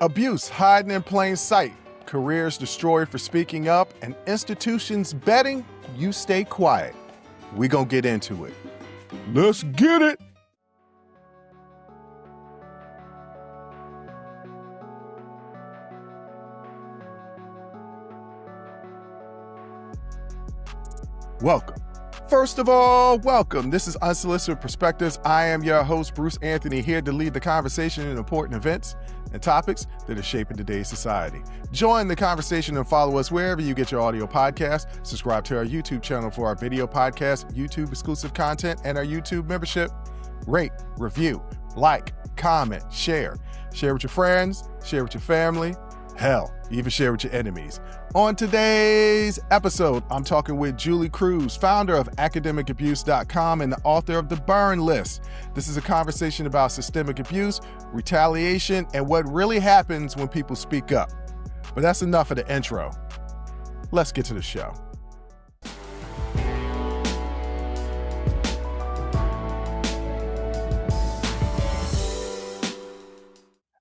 Abuse hiding in plain sight, careers destroyed for speaking up, and institutions betting you stay quiet. We gonna get into it. Let's get it! Welcome. First of all, welcome. This is Unsolicited Perspectives. I am your host, Bruce Anthony, here to lead the conversation in important events and topics that are shaping today's society. Join the conversation and follow us wherever you get your audio podcast. Subscribe to our YouTube channel for our video podcast, YouTube exclusive content, and our YouTube membership. Rate, review, like, comment, share. Share with your friends, share with your family. Hell, even share with your enemies. On today's episode, I'm talking with Julie Cruse, founder of academicabuse.com and the author of The Burn List. This is a conversation about systemic abuse, retaliation, and what really happens when people speak up. But that's enough of the intro. Let's get to the show.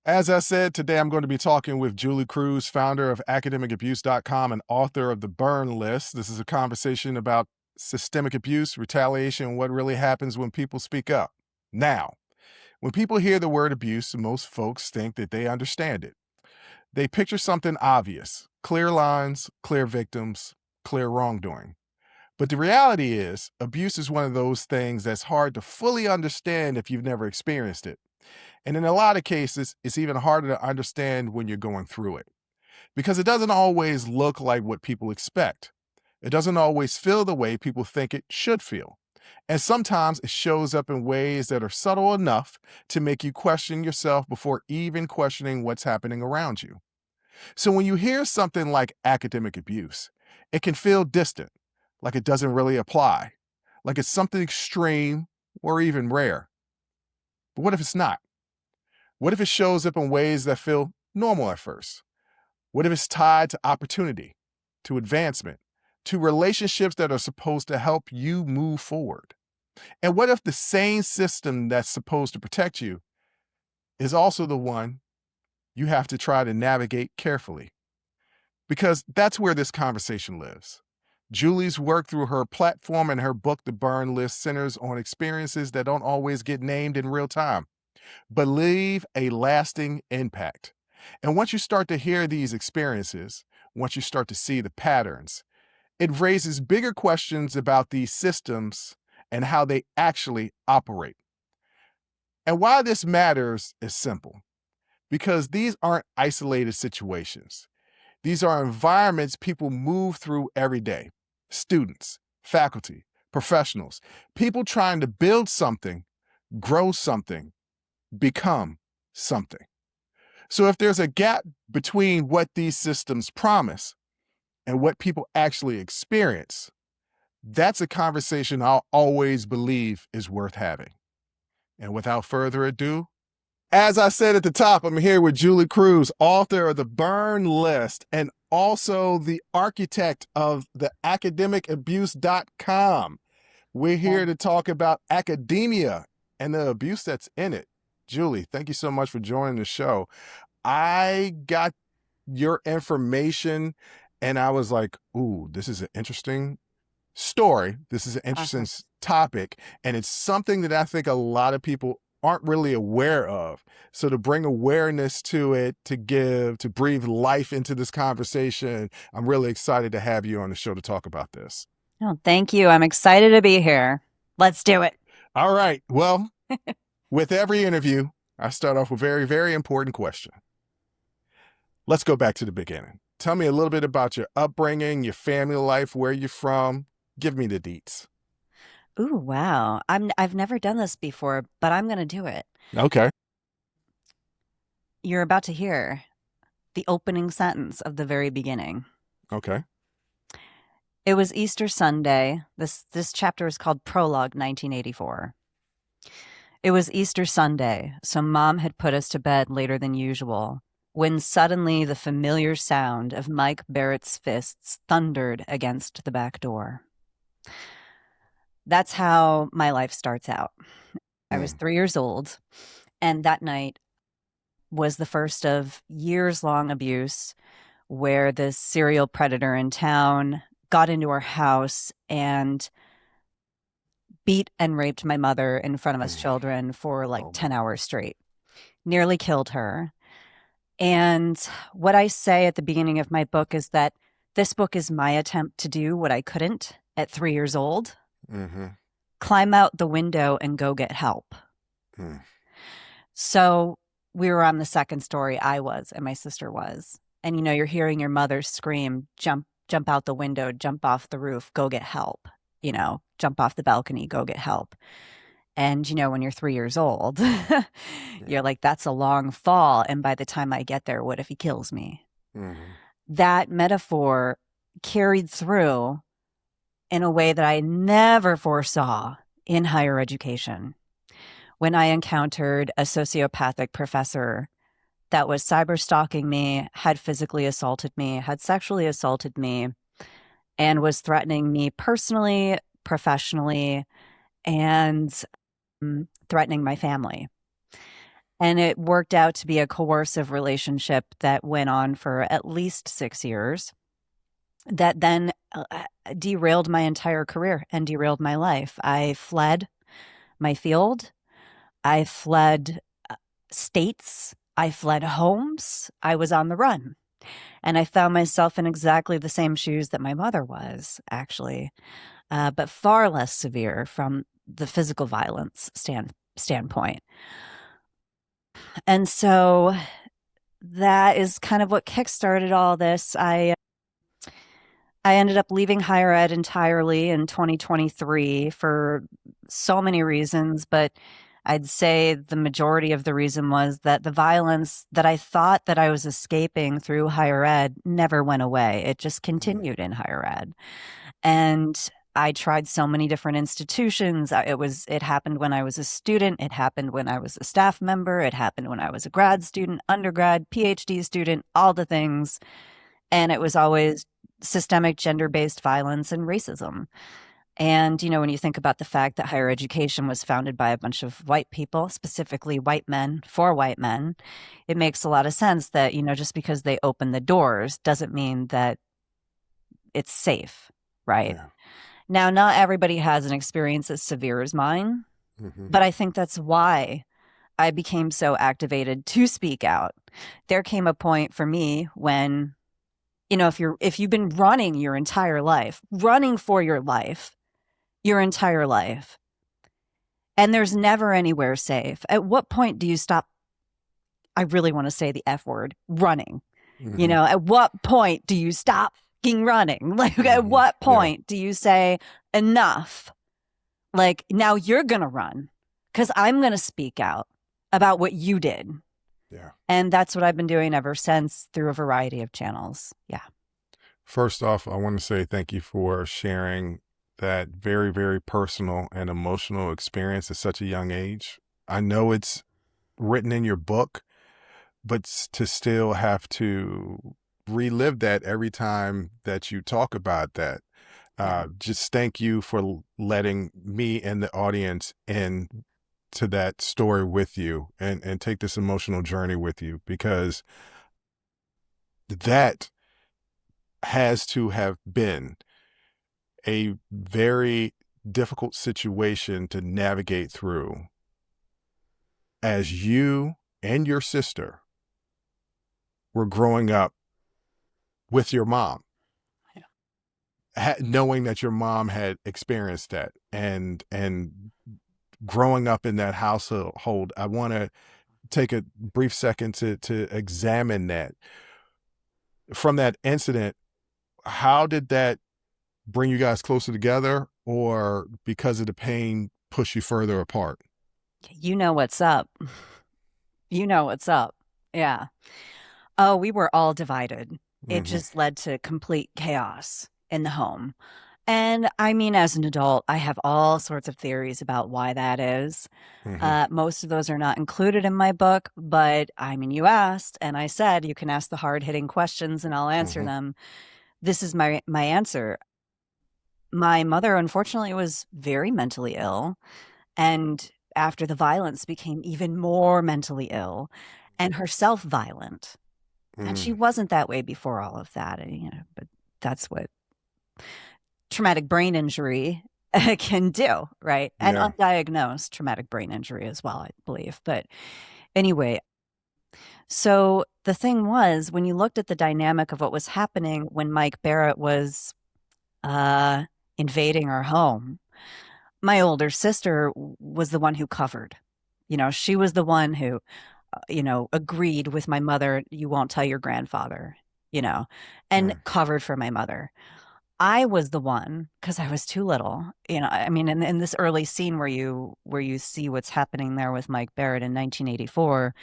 As I said, today I'm going to be talking with Julie Cruse, founder of academicabuse.com and author of The Burn List. This is a conversation about systemic abuse, retaliation, and what really happens when people speak up. Now, when people hear the word abuse, most folks think that they understand it. They picture something obvious, clear lines, clear victims, clear wrongdoing. But the reality is, abuse is one of those things that's hard to fully understand if you've never experienced it. And in a lot of cases, it's even harder to understand when you're going through it because it doesn't always look like what people expect. It doesn't always feel the way people think it should feel. And sometimes it shows up in ways that are subtle enough to make you question yourself before even questioning what's happening around you. So when you hear something like academic abuse, it can feel distant, like it doesn't really apply, like it's something extreme or even rare. But what if it's not? What if it shows up in ways that feel normal at first? What if it's tied to opportunity, to advancement, to relationships that are supposed to help you move forward? And what if the same system that's supposed to protect you is also the one you have to try to navigate carefully? Because that's where this conversation lives. Julie's work through her platform and her book, The Burn List, centers on experiences that don't always get named in real time, but leave a lasting impact. And once you start to hear these experiences, once you start to see the patterns, it raises bigger questions about these systems and how they actually operate. And why this matters is simple, because these aren't isolated situations. These are environments people move through every day. Students, faculty, professionals, people trying to build something, grow something, become something. So if there's a gap between what these systems promise and what people actually experience, that's a conversation I'll always believe is worth having. And without further ado, as I said at the top, I'm here with Julie Cruse, author of The Burn List and also the architect of the academicabuse.com. We're here to talk about academia and the abuse that's in it. Julie, thank you so much for joining the show. I got your information and I was like, ooh, this is an interesting story. This is an interesting topic. And it's something that I think a lot of people aren't really aware of. So to bring awareness to it, to breathe life into this conversation, I'm really excited to have you on the show to talk about this. Oh, thank you. I'm excited to be here. Let's do it. All right. Well, with every interview, I start off with a very, very important question. Let's go back to the beginning. Tell me a little bit about your upbringing, your family life, where you're from. Give me the deets. Ooh, wow. I've never done this before, but I'm going to do it. Okay. You're about to hear the opening sentence of the very beginning. Okay. It was Easter Sunday. This chapter is called Prologue 1984. It was Easter Sunday, so Mom had put us to bed later than usual, when suddenly the familiar sound of Mike Barrett's fists thundered against the back door. That's how my life starts out. I was 3 years old, and that night was the first of years-long abuse where this serial predator in town got into our house and beat and raped my mother in front of us Mm. children for like Oh 10 boy. hours straight, nearly killed her. And what I say at the beginning of my book is that this book is my attempt to do what I couldn't at 3 years old: Mm-hmm. climb out the window and go get help. Mm. So we were on the second story, I was, and my sister was. And you're hearing your mother scream, jump out the window, jump off the roof, go get help. Jump off the balcony, go get help. And when you're 3 years old, Yeah. you're like, that's a long fall. And by the time I get there, what if he kills me? Mm-hmm. That metaphor carried through in a way that I never foresaw in higher education. When I encountered a sociopathic professor that was cyber stalking me, had physically assaulted me, had sexually assaulted me, and was threatening me personally, professionally, and threatening my family. And it worked out to be a coercive relationship that went on for at least 6 years, that then derailed my entire career and derailed my life. I fled my field. I fled states. I fled homes. I was on the run. And I found myself in exactly the same shoes that my mother was, actually, but far less severe from the physical violence standpoint. And so that is kind of what kickstarted all this. I ended up leaving higher ed entirely in 2023 for so many reasons, but I'd say the majority of the reason was that the violence that I thought that I was escaping through higher ed never went away. It just Mm. continued in higher ed. And I tried so many different institutions. It happened when I was a student. It happened when I was a staff member. It happened when I was a grad student, undergrad, PhD student, all the things. And it was always systemic gender-based violence and racism. And, when you think about the fact that higher education was founded by a bunch of white people, specifically white men for white men, it makes a lot of sense that, just because they open the doors doesn't mean that it's safe, right? Yeah. Now, not everybody has an experience as severe as mine, Mm-hmm. but I think that's why I became so activated to speak out. There came a point for me when, if you've been running your entire life, running for your entire life, and there's never anywhere safe, at what point do you stop? I really want to say the F word, running. Mm-hmm. At what point do you stop fucking running? Like, at Mm-hmm. what Yeah. point do you say enough? Like, now you're going to run because I'm going to speak out about what you did. Yeah. And that's what I've been doing ever since through a variety of channels. Yeah. First off, I want to say thank you for sharing that very, very personal and emotional experience at such a young age. I know it's written in your book, but to still have to relive that every time that you talk about that. Yeah. Just thank you for letting me and the audience in to that story with you and take this emotional journey with you, because that has to have been a very difficult situation to navigate through as you and your sister were growing up with your mom, knowing that your mom had experienced that, and growing up in that household. I want to take a brief second to examine that. From that incident, how did that bring you guys closer together, or because of the pain push you further apart? You know what's up. You know what's up. Yeah. Oh, we were all divided. It Mm-hmm. just led to complete chaos in the home. And I mean, as an adult, I have all sorts of theories about why that is. Mm-hmm. Most of those are not included in my book, but I mean, you asked, and I said you can ask the hard-hitting questions and I'll answer Mm-hmm. them. This is my answer. My mother, unfortunately, was very mentally ill, and after the violence became even more mentally ill. and herself violent. And she Mm. wasn't that way before all of that. And, but that's what traumatic brain injury can do, right? And Yeah. undiagnosed traumatic brain injury as well, I believe. But anyway, so the thing was, when you looked at the dynamic of what was happening when Mike Barrett was uh, invading our home, my older sister was the one who covered. She was the one who, agreed with my mother, you won't tell your grandfather, you know, and Mm. covered for my mother. I was the one because I was too little. I mean, in this early scene where you see what's happening there with Mike Barrett in 1984,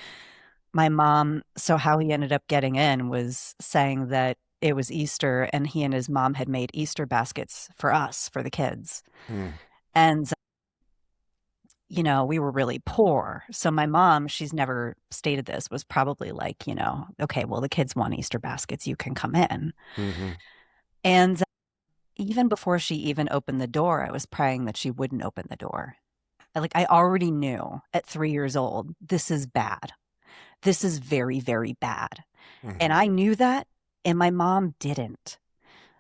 my mom, so how he ended up getting in was saying that it was Easter and he and his mom had made Easter baskets for us, for the kids. Mm. And we were really poor. So my mom, she's never stated this, was probably like, okay, well, the kids want Easter baskets, you can come in. Mhm. And even before she even opened the door, I was praying that she wouldn't open the door. I already knew at 3 years old, this is bad. This is very, very bad. And Mhm. I knew that, and my mom didn't.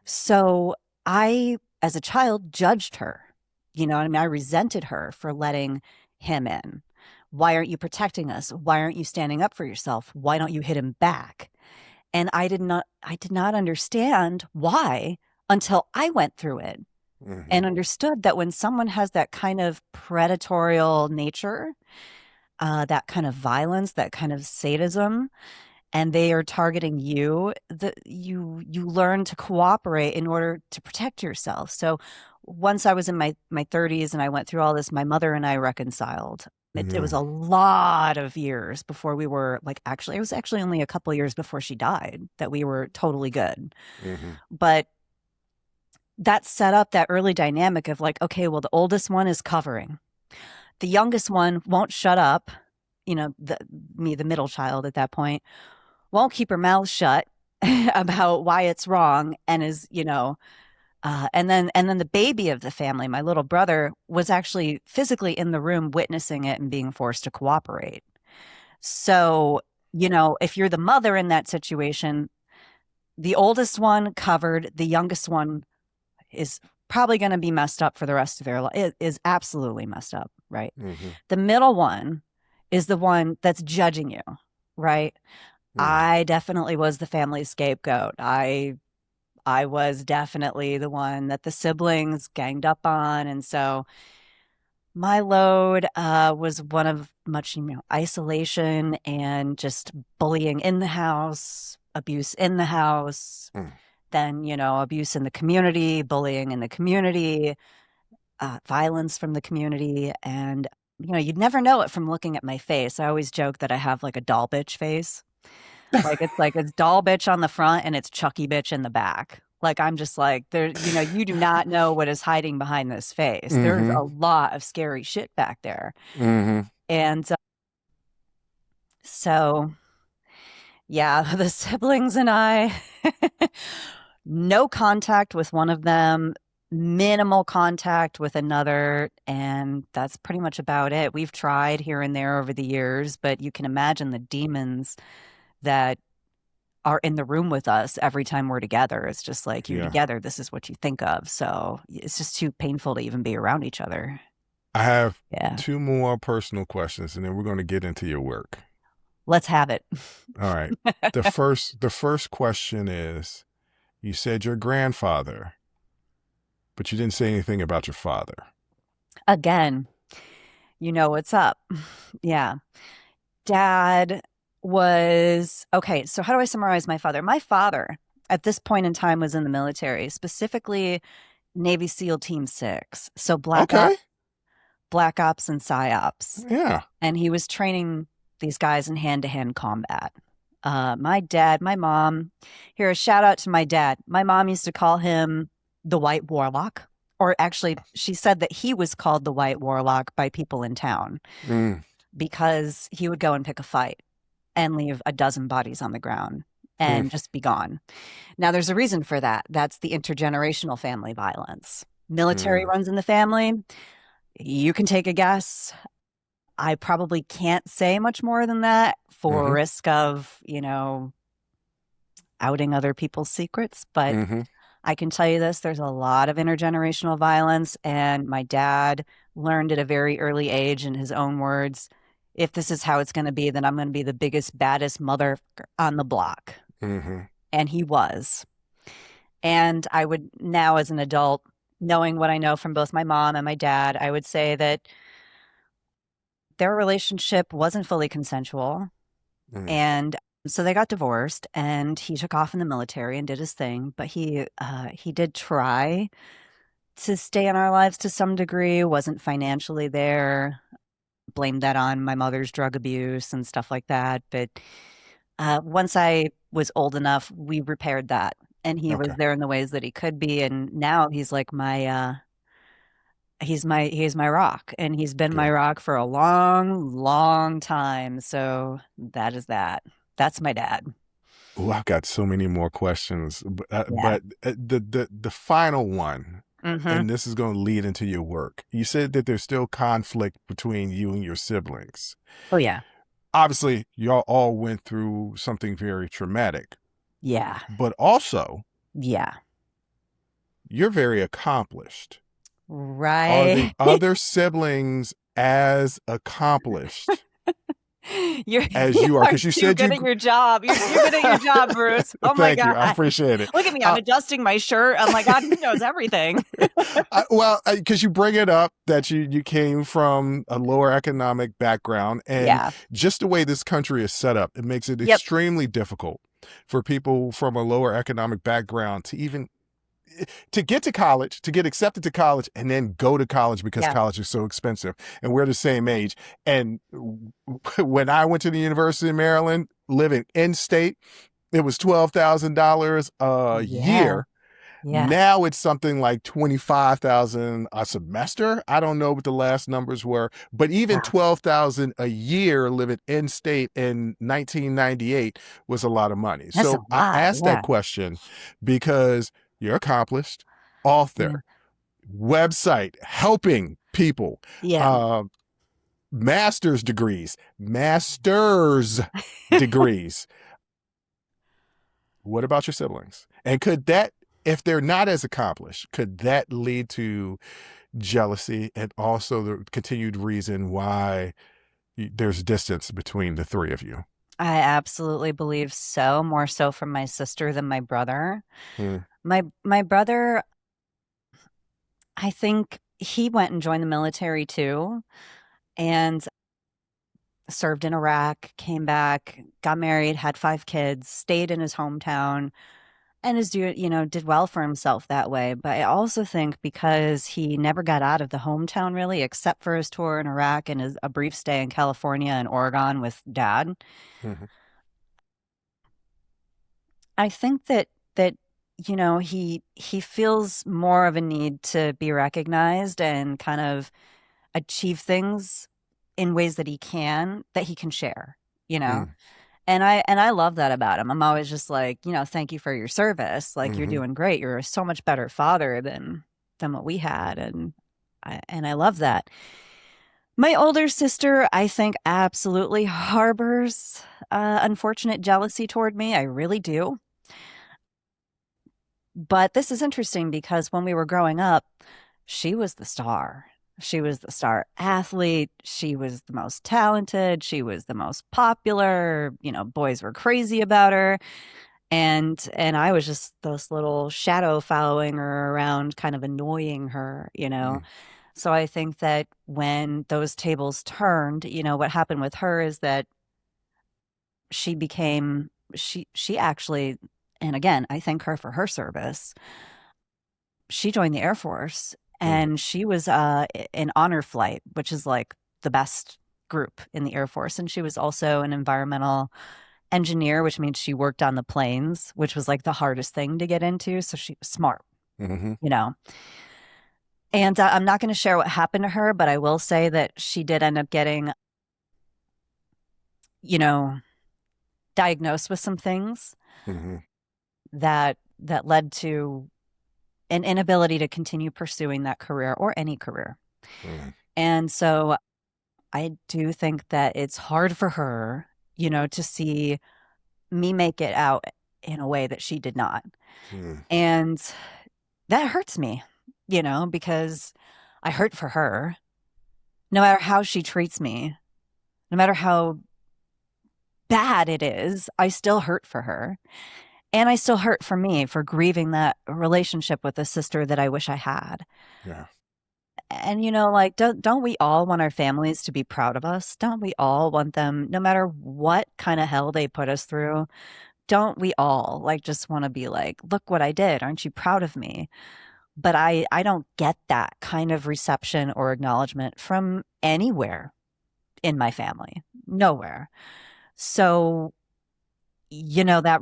So I, as a child, judged her. I mean, I resented her for letting him in. Why aren't you protecting us? Why aren't you standing up for yourself? Why don't you hit him back? And I did not understand why until I went through it and Mhm. understood that when someone has that kind of predatorial nature, that kind of violence, that kind of sadism, and they are targeting you, you learn to cooperate in order to protect yourself. So once I was in my 30s and I went through all this, my mother and I reconciled. It was Mhm. a lot of years before we were it was actually only a couple of years before she died that we were totally good. Mhm. But that set up that early dynamic of okay, well, the oldest one is covering. The youngest one won't shut up. The middle child at that point, won't keep her mouth shut about why it's wrong and is, and then the baby of the family, my little brother, was actually physically in the room witnessing it and being forced to cooperate. So, if you're the mother in that situation, the oldest one covered, the youngest one is probably going to be messed up for the rest of their life. It is absolutely messed up, right? Mhm. The middle one is the one that's judging you, right? Mm. I definitely was the family scapegoat. I was definitely the one that the siblings ganged up on, and so my load was one of much isolation and just bullying in the house, abuse in the house, Mm. then abuse in the community, bullying in the community, violence from the community, and you'd never know it from looking at my face. I always joke that I have like a doll bitch face. It's doll bitch on the front and it's Chucky bitch in the back. I'm just like there, you do not know what is hiding behind this face. There's a Mhm. lot of scary shit back there. Mhm. And so yeah, the siblings and I no contact with one of them, minimal contact with another, and that's pretty much about it. We've tried here and there over the years, but you can imagine the demons that are in the room with us every time we're together. It's just like you're Yeah. together, this is what you think of. So it's just too painful to even be around each other. I have Yeah. two more personal questions, and then we're going to get into your work. Let's have it. All right. The first question is, you said your grandfather, but you didn't say anything about your father. Again, you know what's up. Yeah. Dad was okay. So, how do I summarize my father? My father at this point in time was in the military, specifically Navy SEAL Team 6. So, Okay. Black Ops and PSYOPs. Yeah. And he was training these guys in hand to hand combat. My dad, my mom, here, a shout out to my dad. My mom used to call him the White Warlock, or actually, she said that he was called the White Warlock by people in town Mm. because he would go and pick a fight and leave a dozen bodies on the ground Mm. and just be gone. Now, there's a reason for that. That's the intergenerational family violence. Military Mm. runs in the family. You can take a guess. I probably can't say much more than that for Mm-hmm. risk of, outing other people's secrets. But Mm-hmm. I can tell you this, there's a lot of intergenerational violence. And my dad learned at a very early age, in his own words, if this is how it's going to be, then I'm going to be the biggest, baddest mother on the block. Mm-hmm. And he was. And I would now, as an adult, knowing what I know from both my mom and my dad, I would say that their relationship wasn't fully consensual. Mm-hmm. And so they got divorced, and he took off in the military and did his thing. But he did try to stay in our lives to some degree, wasn't financially there. Blamed that on my mother's drug abuse and stuff like that. But once I was old enough, we repaired that. And he was Okay. there in the ways that he could be. And now he's like he's my rock. And he's been my Good. rock for a long, long time. So that is that. That's my dad. Oh, I've got so many more questions, Yeah. the final one, Mm-hmm. and this is going to lead into your work. You said that there's still conflict between you and your siblings. Oh yeah. Obviously, y'all all went through something very traumatic, Yeah. but also Yeah. you're very accomplished. Are the Right. other siblings as accomplished You're as you you are? are Because you too said good you. at your job. You're good at your job, Bruce. Oh my Thank you. I God. appreciate it. Look at me. I'm Uh, adjusting my shirt. Oh my God, he knows everything. well, because you bring it up that you came from a lower economic background, and Yeah. just the way this country is set up, it makes it Yep. extremely difficult for people from a lower economic background to even to get to college, to get accepted to college, and then go to college because Yeah. college is so expensive. And we're the same age. And when I went to the University of Maryland, living in state, it was $12,000 a Yeah. year. Yeah. Now it's something like 25,000 a semester. I don't know what the last numbers were, but even Wow. 12,000 a year living in state in 1998 was a lot of money. That's a So I lot. asked that Yeah. question because you're accomplished, Yeah. author, website, helping people, Yeah. uh, master's degrees. What about your siblings? And could that, if they're not as accomplished, could that lead to jealousy and also the continued reason why there's distance between the three of you? I absolutely believe so, more so from my sister than my brother. Mm, My brother, I think he went and joined the military too, and served in Iraq, came back, got married, had 5 kids, stayed in his hometown, and did well for himself that way. But I also think because he never got out of the hometown really, except for his tour in Iraq and a brief stay in California and Oregon with dad, mhm, I think that he feels more of a need to be recognized and kind of achieve things in ways that he can share, you know. mm, And I love that about him. I'm always just like, thank you for your service. Like you're mhm, doing great. You're a so much better father than what we had, and I love that. My older sister, I think, absolutely harbors unfortunate jealousy toward me. I really do. But this is interesting because when we were growing up, she was the star. She was the star athlete. She was the most talented. She was the most popular. Boys were crazy about her. And I was just this little shadow following her around, kind of annoying her. mm, So I think that when those tables turned, what happened with her is that she actually, and again, I thank her for her service. She joined the Air Force, mm, and she was in honor flight, which is like the best group in the Air Force. And she was also an environmental engineer, which means she worked on the planes, which was like the hardest thing to get into. So she was smart, mhm, you know. And I'm not going to share what happened to her, but I will say that she did end up getting, you know, diagnosed with some things mhm, that led to an inability to continue pursuing that career or any career. mm, And so I do think that it's hard for her, to see me make it out in a way that she did not. Hmm. And that hurts me, because I hurt for her. No matter how she treats me, no matter how bad it is, I still hurt for her. And I still hurt for me for grieving that relationship with a sister that I wish I had. Yeah. And like don't we all want our families to be proud of us? Don't we all want them, no matter what kind of hell they put us through? Don't we all like just want to be like, look what I did. Aren't you proud of me? But I don't get that kind of reception or acknowledgement from anywhere in my family. Nowhere. So, that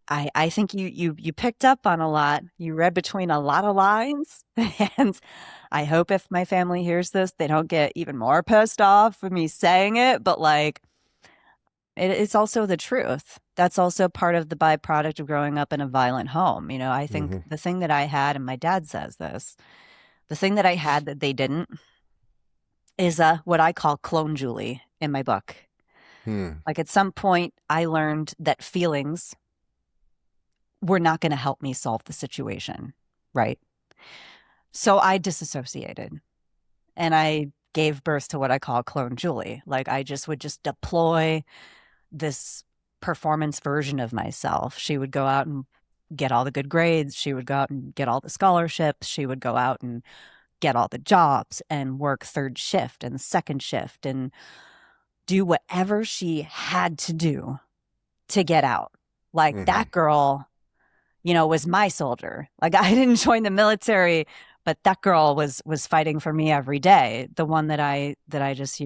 I think you picked up on a lot. You read between a lot of lines. And I hope if my family hears this, they don't get even more pissed off with me saying it. But like, it's also the truth. That's also part of the byproduct of growing up in a violent home. I think Hmm. the thing that I had, and my dad says this, the thing that I had that they didn't is what I call clone Julie in my book. Hmm. Like at some point, I learned that feelings were not going to help me solve the situation, right? So I disassociated and I gave birth to what I call clone Julie. Like I just would just deploy this performance version of myself. She would go out and get all the good grades. She would go out and get all the scholarships. She would go out and get all the jobs and work third shift and second shift and do whatever she had to do to get out. Like Hmm. that girl, was my soldier. Like I didn't join the military, but that girl was fighting for me every day. The one that I just,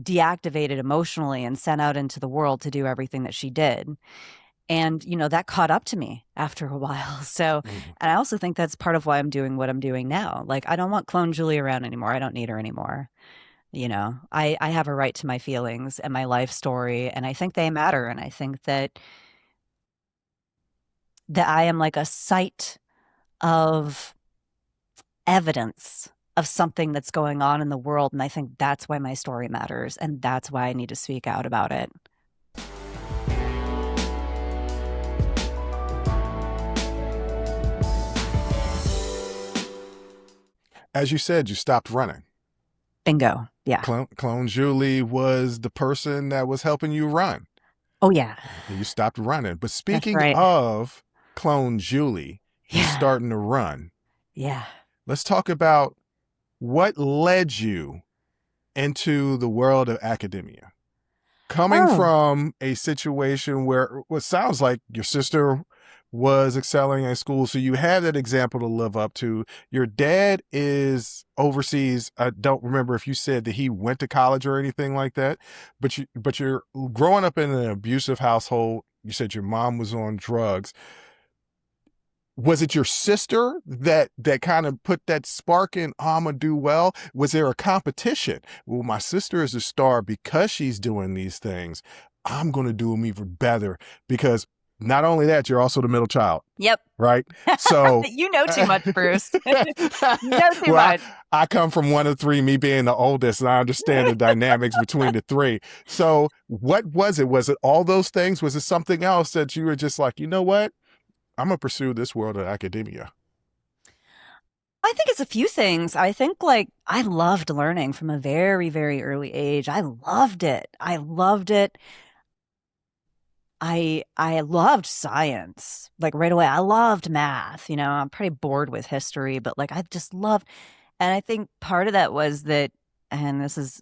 deactivated emotionally and sent out into the world to do everything that she did. And, that caught up to me after a while. So, Hmm. and I also think that's part of why I'm doing what I'm doing now. Like, I don't want clone Julie around anymore. I don't need her anymore. I have a right to my feelings and my life story, and I think they matter. And I think that I am like a site of evidence of something that's going on in the world. And I think that's why my story matters. And that's why I need to speak out about it. As you said, you stopped running. Bingo. Yeah. Clone Julie was the person that was helping you run. Oh, yeah. And you stopped running. But That's speaking right. of Clone Julie, you Yeah. starting to run. Yeah. Let's talk about what led you into the world of academia. Coming Oh, from a situation where what sounds like your sister was excelling in school, so you have that example to live up to. Your dad is overseas. I don't remember if you said that he went to college or anything like that, but you're growing up in an abusive household. You said your mom was on drugs. Was it your sister that kind of put that spark in, oh, I'm gonna do well? Was there a competition? Well, my sister is a star because she's doing these things. I'm gonna do them even better because not only that, you're also the middle child, yep. right? So, You know too much, Bruce. You know too well, much. I come from one of three, me being the oldest, and I understand the dynamics between the three. So, what was it? Was it all those things? Was it something else that you were just like, you know what? I'm gonna pursue this world of academia. I think it's a few things. I think like I loved learning from a very, very early age. I loved it. I loved it. I loved science. Like right away. I loved math. I'm pretty bored with history, but like I just loved, and I think part of that was that, and this is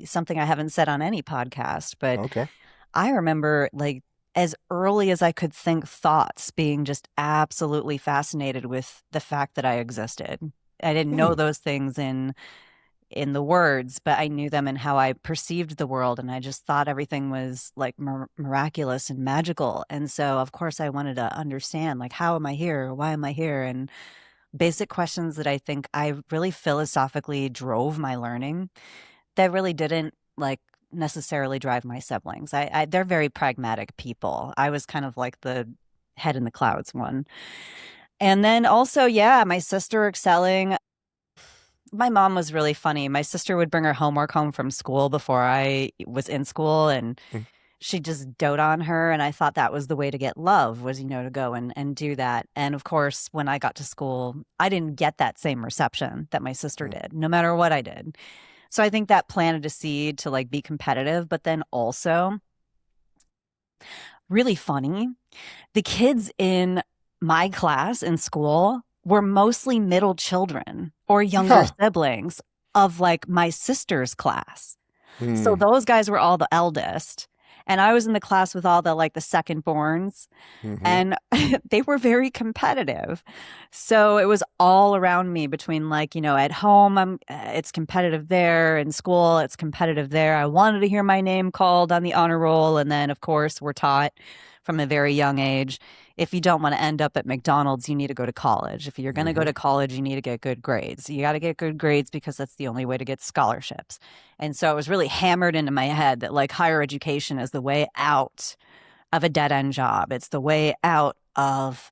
something I haven't said on any podcast, but Okay. I remember like as early as I could think thoughts being just absolutely fascinated with the fact that I existed. I didn't know Hmm. those things in the words, but I knew them in how I perceived the world, and I just thought everything was like miraculous and magical. And so, of course, I wanted to understand like how am I here? Why am I here? And basic questions that I think I really philosophically drove my learning that really didn't like necessarily drive my siblings. They're very pragmatic people. I was kind of like the head in the clouds one. And then also, yeah, my sister excelling. my mom was really funny. My sister would bring her homework home from school before I was in school, and Mm, she'd just dote on her. And I thought that was the way to get love was, to go and do that. And of course, when I got to school, I didn't get that same reception that my sister mm. did, no matter what I did. So I think that planted a seed to like be competitive, but then also really funny. The kids in my class in school were mostly middle children or younger Huh. siblings of like my sister's class. So Mm, those guys were all the eldest. And I was in the class with all the like the second borns, hmm. and they were very competitive. So it was all around me between like, at home, it's competitive there. In school, it's competitive there. I wanted to hear my name called on the honor roll. And then, of course, we're taught from a very young age, if you don't want to end up at McDonald's, you need to go to college. If you're going to go Hmm. to college, you need to get good grades. You got to get good grades because that's the only way to get scholarships. And so it was really hammered into my head that like higher education is the way out of a dead end job. It's the way out of,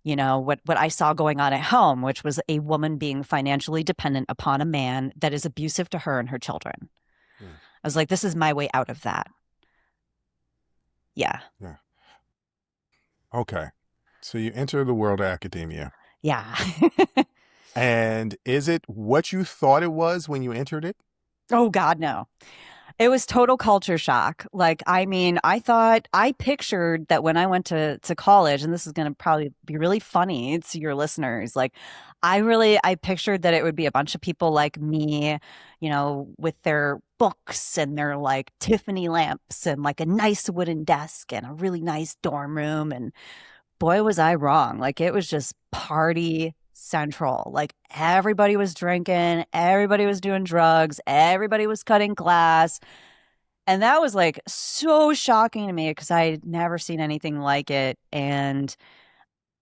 what I saw going on at home, which was a woman being financially dependent upon a man that is abusive to her and her children. Mm, I was like, this is my way out of that. Yeah. yeah. Okay. So you enter the world of academia. Yeah. And is it what you thought it was when you entered it? Oh, God, no. It was total culture shock. Like, I mean, I pictured that when I went to college, and this is going to probably be really funny to your listeners. Like, I pictured that it would be a bunch of people like me, with their books and their like Tiffany lamps and like a nice wooden desk and a really nice dorm room. And boy, was I wrong. Like, it was just party central. Like, everybody was drinking, everybody was doing drugs, everybody was cutting glass. And that was like so shocking to me because I had never seen anything like it. And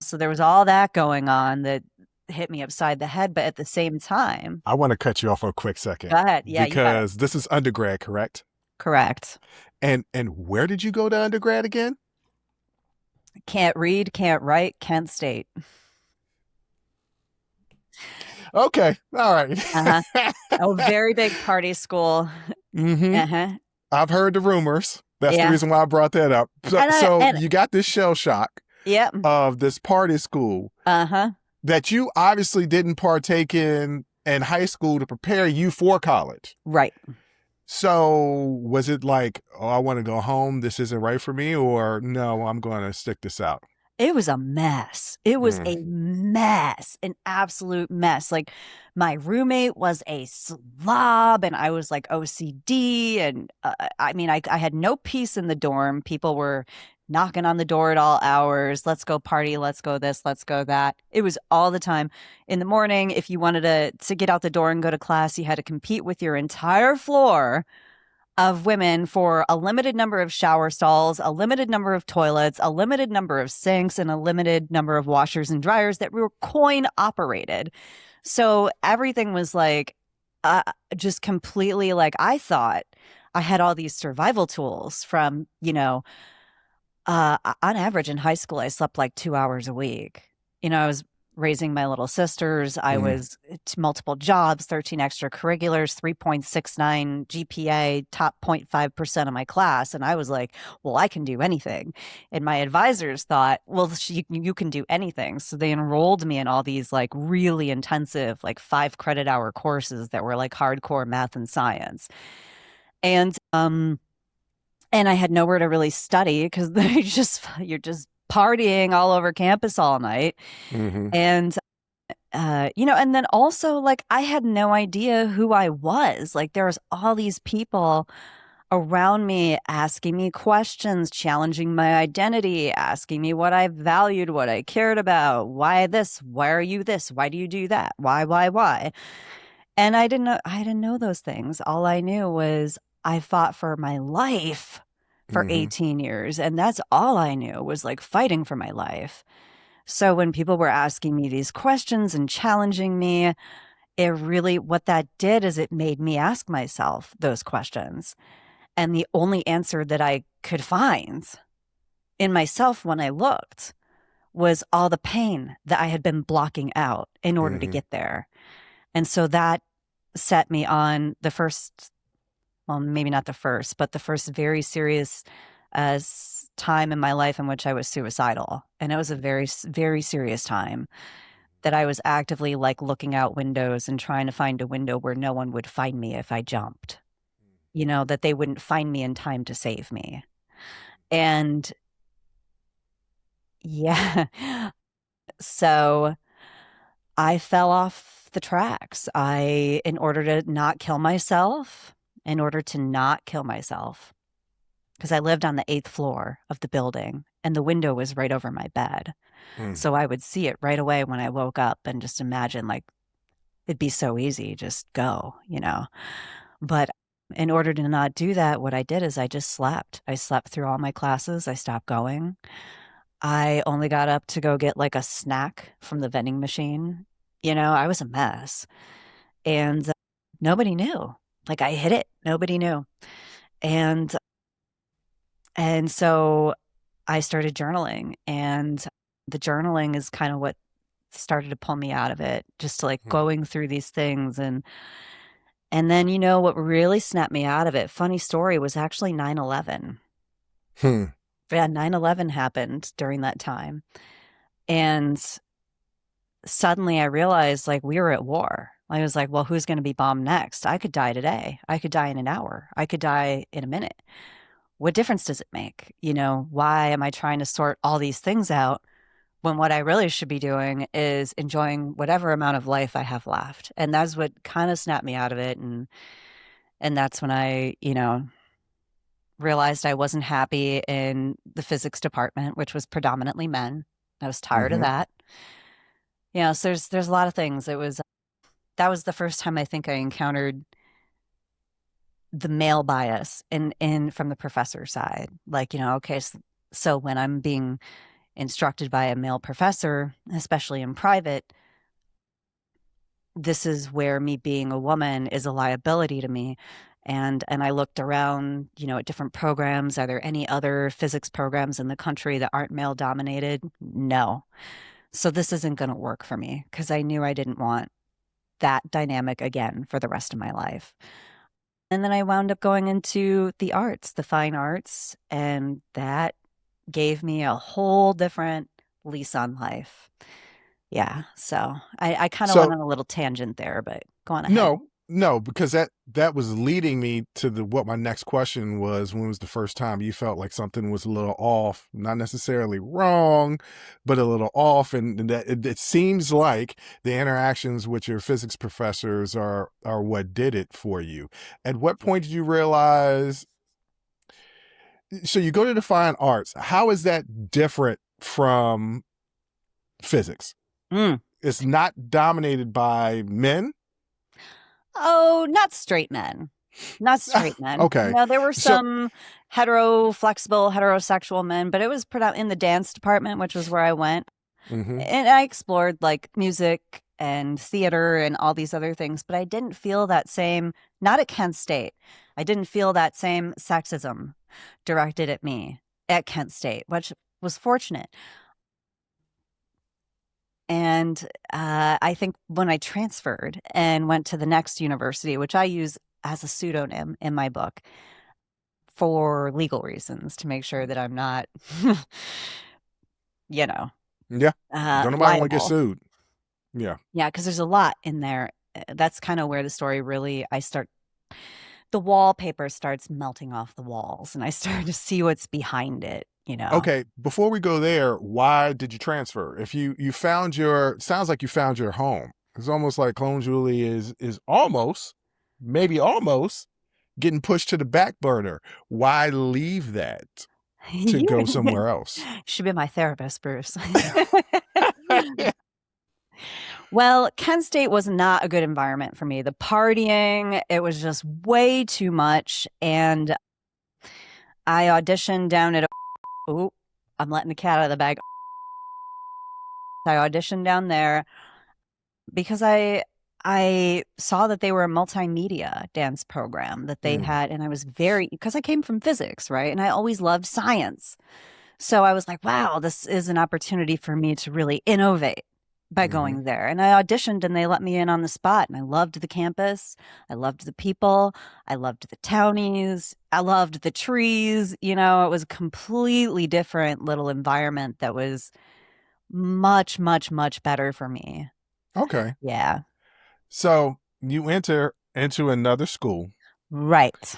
so there was all that going on that hit me upside the head. But at the same time, I want to cut you off for a quick second go ahead. Yeah, you got it. because this is undergrad, correct? Correct. And where did you go to undergrad again? Can't read, can't write, can't state. Okay. All right. Uh-huh. A very big party school. Hmm. Uh-huh. I've heard the rumors. That's the Yeah. reason why I brought that up. So, And so and you got this shell shock yep. of this party school Uh-huh. that you obviously didn't partake in high school to prepare you for college. Right. So was it like, oh, I want to go home, this isn't right for me, or no, I'm going to stick this out? It was a mess. It was Mm, a mess, an absolute mess. Like my roommate was a slob and I was like OCD. And I mean, I had no peace in the dorm. People were knocking on the door at all hours. Let's go party. Let's go this. Let's go that. It was all the time. In the morning, if you wanted to get out the door and go to class, you had to compete with your entire floor of women for a limited number of shower stalls, a limited number of toilets, a limited number of sinks, and a limited number of washers and dryers that were coin operated. So everything was like uh, just completely like I thought I had all these survival tools from, on average in high school, I slept like 2 hours a week. I was raising my little sisters. I mm, was multiple jobs, 13 extracurriculars, 3.69 GPA, top 0.5% of my class. And I was like, well, I can do anything. And my advisors thought, well, you can do anything. So they enrolled me in all these like really intensive, like 5 credit hour courses that were like hardcore math and science. And I had nowhere to really study because you're just partying all over campus all night. hmm. And and then also like I had no idea who I was. Like there was all these people around me asking me questions, challenging my identity, asking me what I valued, what I cared about, why this, why are you this, why do you do that, why? And I didn't know those things. All I knew was I fought for my life for Hmm. 18 years. And that's all I knew was like fighting for my life. So when people were asking me these questions and challenging me, what that did is it made me ask myself those questions. And the only answer that I could find in myself when I looked was all the pain that I had been blocking out in order to Hmm. get there. And so that set me on the first, well, maybe not the first, but the first very serious time in my life in which I was suicidal. And it was a very serious time that I was actively like looking out windows and trying to find a window where no one would find me if I jumped, that they wouldn't find me in time to save me. And yeah, so I fell off the tracks. In order to not kill myself, in order to not kill myself, because I lived on the eighth floor of the building and the window was right over my bed. Mm. So I would see it right away when I woke up and just imagine like it'd be so easy, just go. But in order to not do that, what I did is I just slept. I slept through all my classes. I stopped going. I only got up to go get like a snack from the vending machine. I was a mess. And nobody knew. Like I hid it. Nobody knew. And so I started journaling, and the journaling is kind of what started to pull me out of it, just like Hmm. going through these things. And then what really snapped me out of it, funny story, was actually 9/11. Hmm. Yeah, 9/11 happened during that time. And suddenly I realized like we were at war. I was like, well, who's going to be bombed next? I could die today. I could die in an hour. I could die in a minute. What difference does it make? Why am I trying to sort all these things out when what I really should be doing is enjoying whatever amount of life I have left? And that's what kind of snapped me out of it. And that's when I, realized I wasn't happy in the physics department, which was predominantly men. I was tired of Hmm. that. So there's a lot of things. That was the first time I think I encountered the male bias in from the professor side. Like, okay, so when I'm being instructed by a male professor, especially in private, this is where me being a woman is a liability to me. And I looked around, at different programs. Are there any other physics programs in the country that aren't male dominated? No. So this isn't going to work for me because I knew I didn't want that dynamic again for the rest of my life. And then I wound up going into the arts, the fine arts, and that gave me a whole different lease on life. Yeah. So I kind of went So on a little tangent there, but go on ahead. no, no, because that was leading me to the what my next question was. When was the first time you felt like something was a little off, not necessarily wrong, but a little off? And that it seems like the interactions with your physics professors are what did it for you. At what point did you realize? So you go to the fine arts. How is that different from physics? Mm. It's not dominated by men. Oh, not straight men. Not straight men. Okay. There were So, some flexible, heterosexual men, but it was in the dance department, which was where I went. mhm. And I explored like music and theater and all these other things, but I didn't feel that same, not at Kent State. I didn't feel that same sexism directed at me at Kent State, which was fortunate. And I think when I transferred and went to the next university, which I use as a pseudonym in my book for legal reasons to make sure that I'm not, you know, Yeah. Don't nobody want to get liable. sued. Yeah. Yeah, because there's a lot in there. That's kind of where the story really, the wallpaper starts melting off the walls and I start to see what's behind it. Okay. Before we go there, why did you transfer? If you found your, sounds like you found your home. It's almost like Clone Julie is almost, maybe almost getting pushed to the back burner. Why leave that to You go somewhere else? should be my therapist, Bruce. Well, Kent State was not a good environment for me. The partying, it was just way too much. And I auditioned down at, oh, I'm letting the cat out of the bag. I auditioned down there because I saw that they were a multimedia dance program that they Mm. had. And I was because I came from physics, right? And I always loved science. So I was like, wow, this is an opportunity for me to really innovate. by Mm-hmm. going there. And I auditioned and they let me in on the spot. And I loved the campus. I loved the people. I loved the townies. I loved the trees. You know, it was a completely different little environment that was much, much, much better for me. Okay. Yeah. So you enter into another school. Right.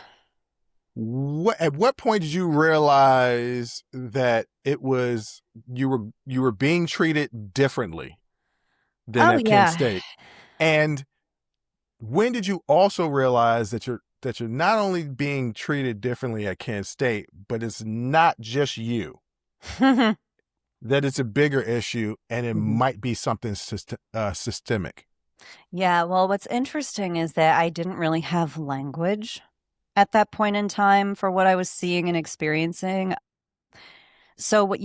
At what point did you realize that it was you were being treated differently than Oh, at Kent yeah. State? And when did you also realize that you're not only being treated differently at Kent State, but it's not just you, that it's a bigger issue and it Mhm. might be something systemic? Yeah. Well, what's interesting is that I didn't really have language at that point in time for what I was seeing and experiencing. So what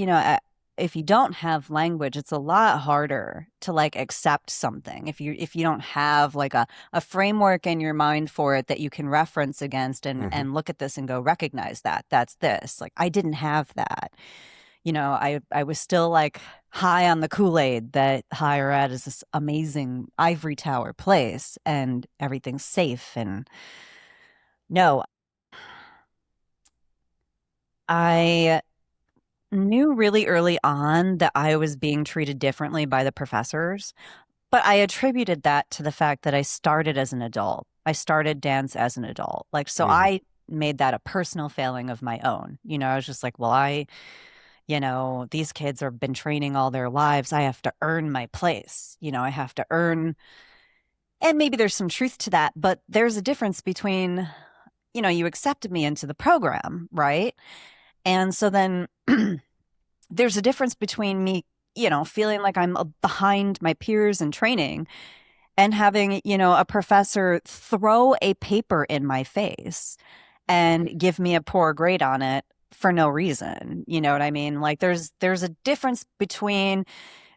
if you don't have language, it's a lot harder to like accept something. If you don't have like a framework in your mind for it that you can reference against Mm-hmm. and look at this and go recognize that that's this. Like I didn't have that. I was still like high on the Kool-Aid that higher ed is this amazing ivory tower place and everything's safe. And no, I knew really early on that I was being treated differently by the professors, but I attributed that to the fact that I started as an adult. I started dance as an adult. Like, so Mm-hmm. I made that a personal failing of my own. I was just like, well, these kids have been training all their lives. I have to earn my place. I have to earn, and maybe there's some truth to that, but there's a difference between, you accepted me into the program, right? And so then there's a difference between me, feeling like I'm behind my peers in training and having, a professor throw a paper in my face and give me a poor grade on it for no reason. You know what I mean? Like there's a difference between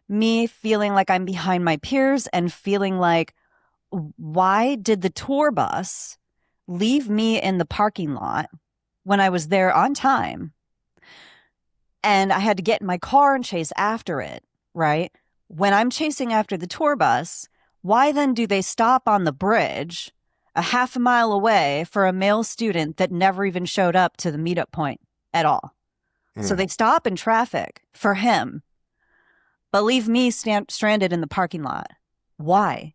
me feeling like I'm behind my peers and feeling like, why did the tour bus leave me in the parking lot when I was there on time and I had to get in my car and chase after it, right? When I'm chasing after the tour bus, why then do they stop on the bridge a half a mile away for a male student that never even showed up to the meetup point at all? So Mm. they stop in traffic for him, but leave me stranded in the parking lot. Why?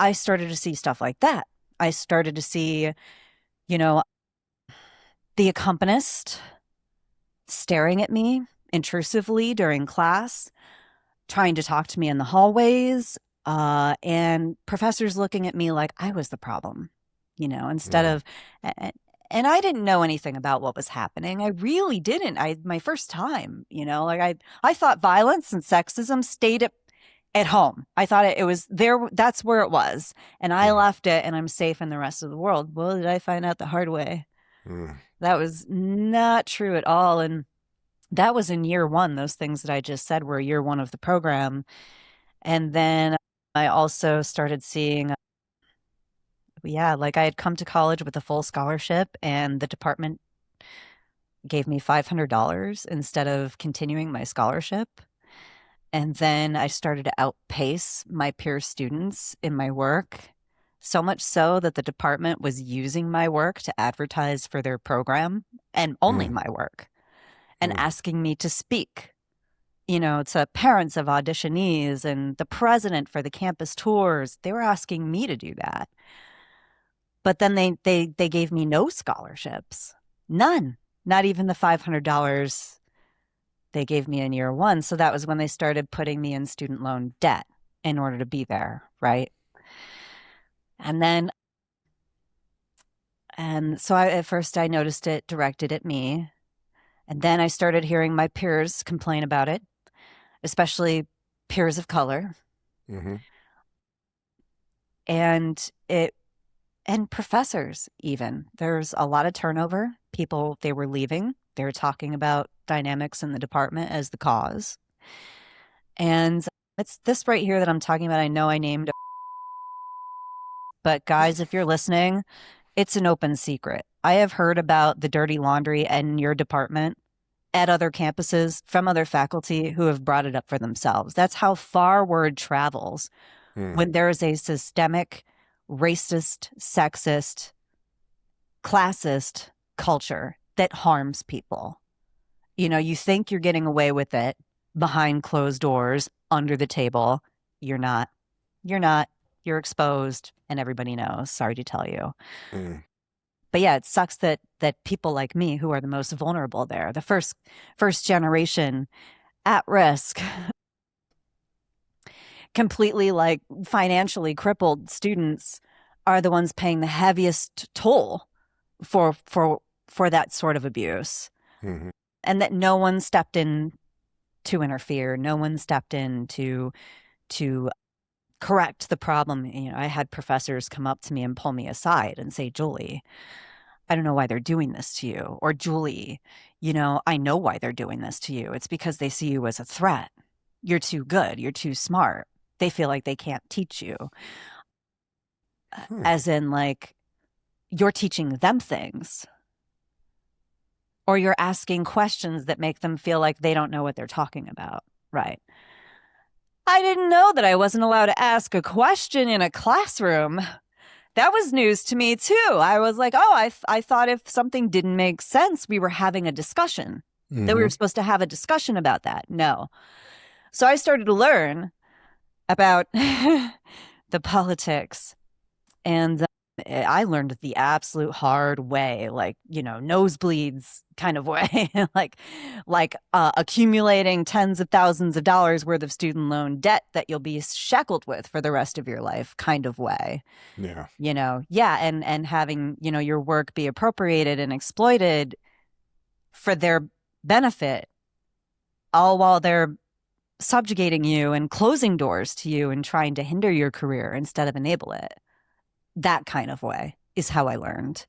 I started to see stuff like that. I started to see, you know, the accompanist staring at me intrusively during class, trying to talk to me in the hallways, and professors looking at me like I was the problem, instead Mm. of, and I didn't know anything about what was happening. I really didn't. My first time, like I thought violence and sexism stayed at home. I thought it was there. That's where it was. And I Mm. left it and I'm safe in the rest of the world. Well, did I find out the hard way? Mm. That was not true at all. And that was in year one. Those things that I just said were year one of the program. And then I also started seeing, yeah, like I had come to college with a full scholarship and the department gave me $500 instead of continuing my scholarship. And then I started to outpace my peer students in my work, so much so that the department was using my work to advertise for their program and only Mm. my work and Mm. asking me to speak, to parents of auditionees and the president for the campus tours. They were asking me to do that. But then they gave me no scholarships. None. Not even the $500 they gave me in year one. So that was when they started putting me in student loan debt in order to be there, right? And then, and so at first I noticed it directed at me. And then I started hearing my peers complain about it, especially peers of color. Mm-hmm. And and professors even. There's a lot of turnover. People, they were leaving. They were talking about dynamics in the department as the cause. And it's this right here that I'm talking about. I know I named, but guys, if you're listening, it's an open secret. I have heard about the dirty laundry in your department at other campuses from other faculty who have brought it up for themselves. That's how far word travels Hmm. when there is a systemic, racist, sexist, classist culture that harms people. You know, you think you're getting away with it behind closed doors, under the table. You're not. You're not. You're exposed, and everybody knows. Sorry to tell you. Hmm. But yeah, it sucks that people like me, who are the most vulnerable there, the first generation at risk, completely like financially crippled students, are the ones paying the heaviest toll for that sort of abuse. Hmm. And that no one stepped in to interfere. No one stepped in to correct the problem. You know, I had professors come up to me and pull me aside and say, Julie, I don't know why they're doing this to you. Or Julie, you know, I know why they're doing this to you. It's because they see you as a threat. You're too good. You're too smart. They feel like they can't teach you. Hmm. As in, like, you're teaching them things, or you're asking questions that make them feel like they don't know what they're talking about. Right. I didn't know that I wasn't allowed to ask a question in a classroom. That was news to me, too. I was like, oh, I thought if something didn't make sense, we were having a discussion, that we Hmm. were supposed to have a discussion about that. No. So I started to learn about the politics, and I learned the absolute hard way, like, you know, nosebleeds kind of way, like accumulating tens of thousands of dollars worth of student loan debt that you'll be shackled with for the rest of your life kind of way. Yeah. You know, yeah, and having, you know, your work be appropriated and exploited for their benefit, all while they're subjugating you and closing doors to you and trying to hinder your career instead of enable it. That kind of way is how I learned.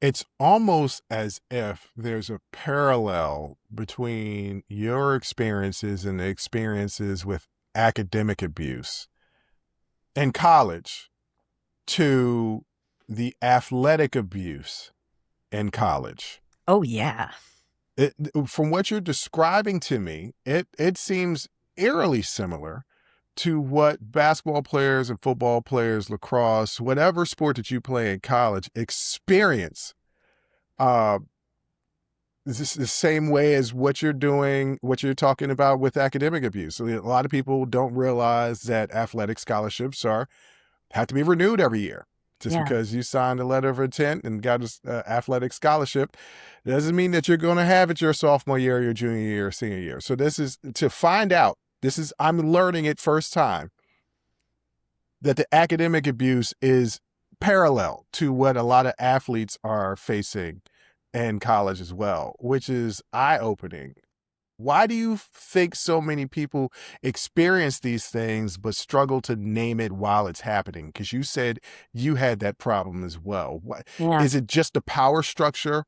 It's almost as if there's a parallel between your experiences and the experiences with academic abuse in college to the athletic abuse in college. Oh, yeah. It, from what you're describing to me, it seems eerily similar to what basketball players and football players, lacrosse, whatever sport that you play in college, experience. Uh, is this the same way as what you're doing, what you're talking about with academic abuse? So a lot of people don't realize that athletic scholarships are have to be renewed every year. Just Yeah. because you signed a letter of intent and got an athletic scholarship doesn't mean that you're going to have it your sophomore year, your junior year, or senior year. So this is to find out. This is I'm learning it first time that the academic abuse is parallel to what a lot of athletes are facing in college as well, which is eye opening. Why do you think so many people experience these things but struggle to name it while it's happening? Because you said you had that problem as well. What, Yeah. is it just the power structure